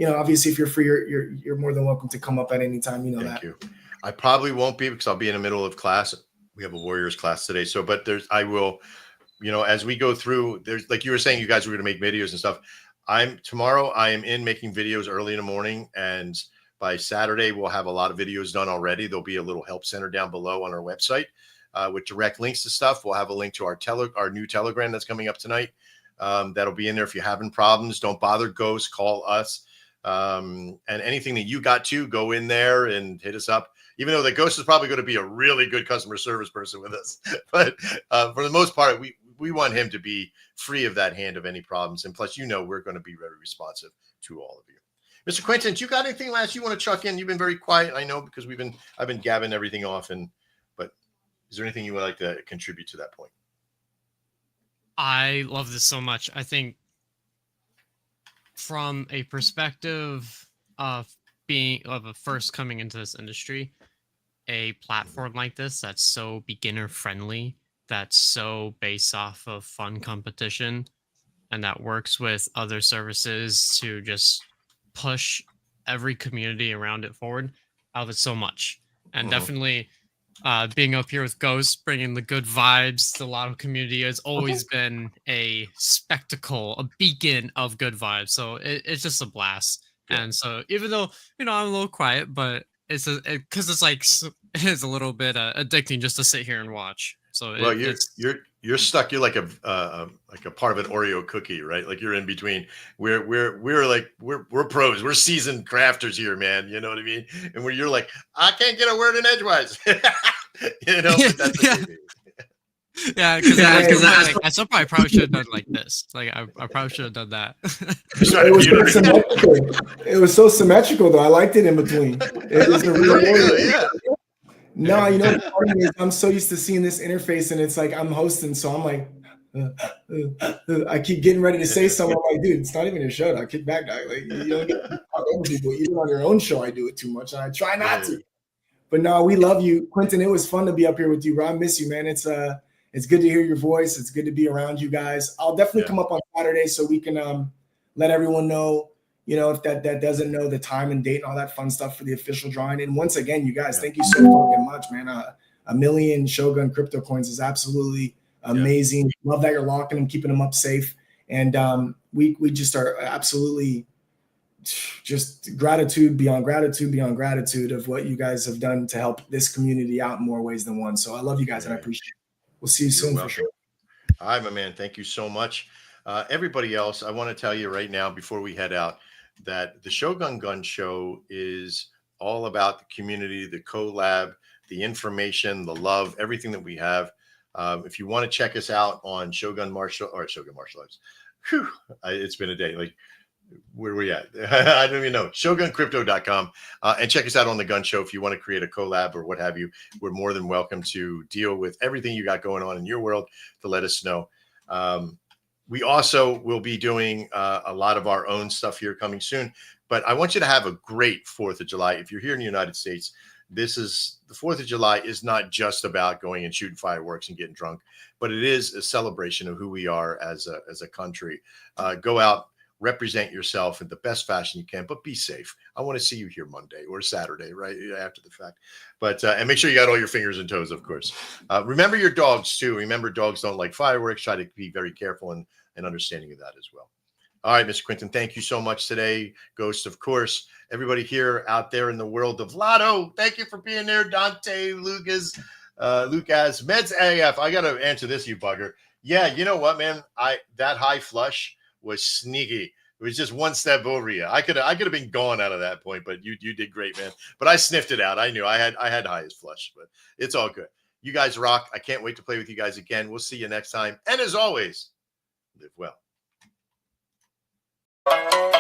obviously if you're free, you're more than welcome to come up at any time. Thank you. I probably won't be, because I'll be in the middle of class. We have a Warriors class today. So, but I will, as we go through, there's, like you were saying, you guys were going to make videos and stuff. Tomorrow I am in making videos early in the morning, and by Saturday we'll have a lot of videos done already. There'll be a little help center down below on our website with direct links to stuff. We'll have a link to our new Telegram that's coming up tonight. That'll be in there. If you're having problems, don't bother Ghost, call us. And anything that you got to, go in there and hit us up. Even though the Ghost is probably going to be a really good customer service person with us, but for the most part, we want him to be free of that hand of any problems. And plus, we're going to be very responsive to all of you. Mr. Quentin, you got anything last you want to chuck in? You've been very quiet, I know, because I've been gabbing everything off. But is there anything you would like to contribute to that point? I love this so much. I think from a perspective of first coming into this industry, a platform like this that's so beginner friendly, that's so based off of fun competition, and that works with other services to just push every community around it forward. I love it so much. And definitely being up here with Ghost, bringing the good vibes. The lotto community has always been a spectacle, a beacon of good vibes. So it's just a blast. Yeah. And so even though, I'm a little quiet, but it's because it's like, it is a little bit addicting just to sit here and watch. So you're stuck. You're like a part of an Oreo cookie, right? Like you're in between. We're pros. We're seasoned crafters here, man. You know what I mean? And where you're like, I can't get a word in edgewise. That's yeah, because I still probably should have done like this. Like I probably should have done that. It was so symmetrical, though. I liked it in between. It was a real yeah. No, the part of me is I'm so used to seeing this interface, and it's like I'm hosting, so I'm like, I keep getting ready to say something. I'm like, dude, it's not even your show. I kick back, dog. Like you don't get to talk over people. Even on your own show, I do it too much, and I try not to. But no, we love you, Quentin. It was fun to be up here with you, bro. I miss you, man. It's good to hear your voice. It's good to be around you guys. I'll definitely come up on Saturday so we can let everyone know. If that doesn't know the time and date and all that fun stuff for the official drawing. And once again, you guys, thank you so fucking much, man. 1 million Shogun crypto coins is absolutely amazing. Love that you're locking them, keeping them up safe. And we just are absolutely just gratitude beyond gratitude of what you guys have done to help this community out in more ways than one. So I love you guys and I appreciate it. We'll see you soon for sure. All right, my man. Thank you so much. Everybody else, I want to tell you right now before we head out that the Shogun Gun Show is all about the community, the collab, the information, the love, everything that we have. If you want to check us out on Shogun Martial Arts, it's been a day. Like, where are we at? I don't even know. ShogunCrypto.com. And check us out on the Gun Show if you want to create a collab or what have you. We're more than welcome to deal with everything you got going on in your world to let us know. We also will be doing a lot of our own stuff here coming soon. But I want you to have a great 4th of July. If you're here in the United States, the 4th of July is not just about going and shooting fireworks and getting drunk, but it is a celebration of who we are as a country. Go out, represent yourself in the best fashion you can, but be safe. I want to see you here Monday or Saturday, right after the fact. But and make sure you got all your fingers and toes, of course. Remember your dogs too. Remember, dogs don't like fireworks. Try to be very careful and understanding of that as well. All right, Mr. Quentin, thank you so much today. Ghost, of course. Everybody here out there in the world of Lotto, thank you for being there. Dante, Lucas, Meds AF. I got to answer this, you bugger. Yeah, you know what, man? That high flush was sneaky. It was just one step over you. I could have been gone out of that point, but you did great, man. But I sniffed it out. I knew I had highest flush, but it's all good. You guys rock. I can't wait to play with you guys again. We'll see you next time. And as always, live well. Bye.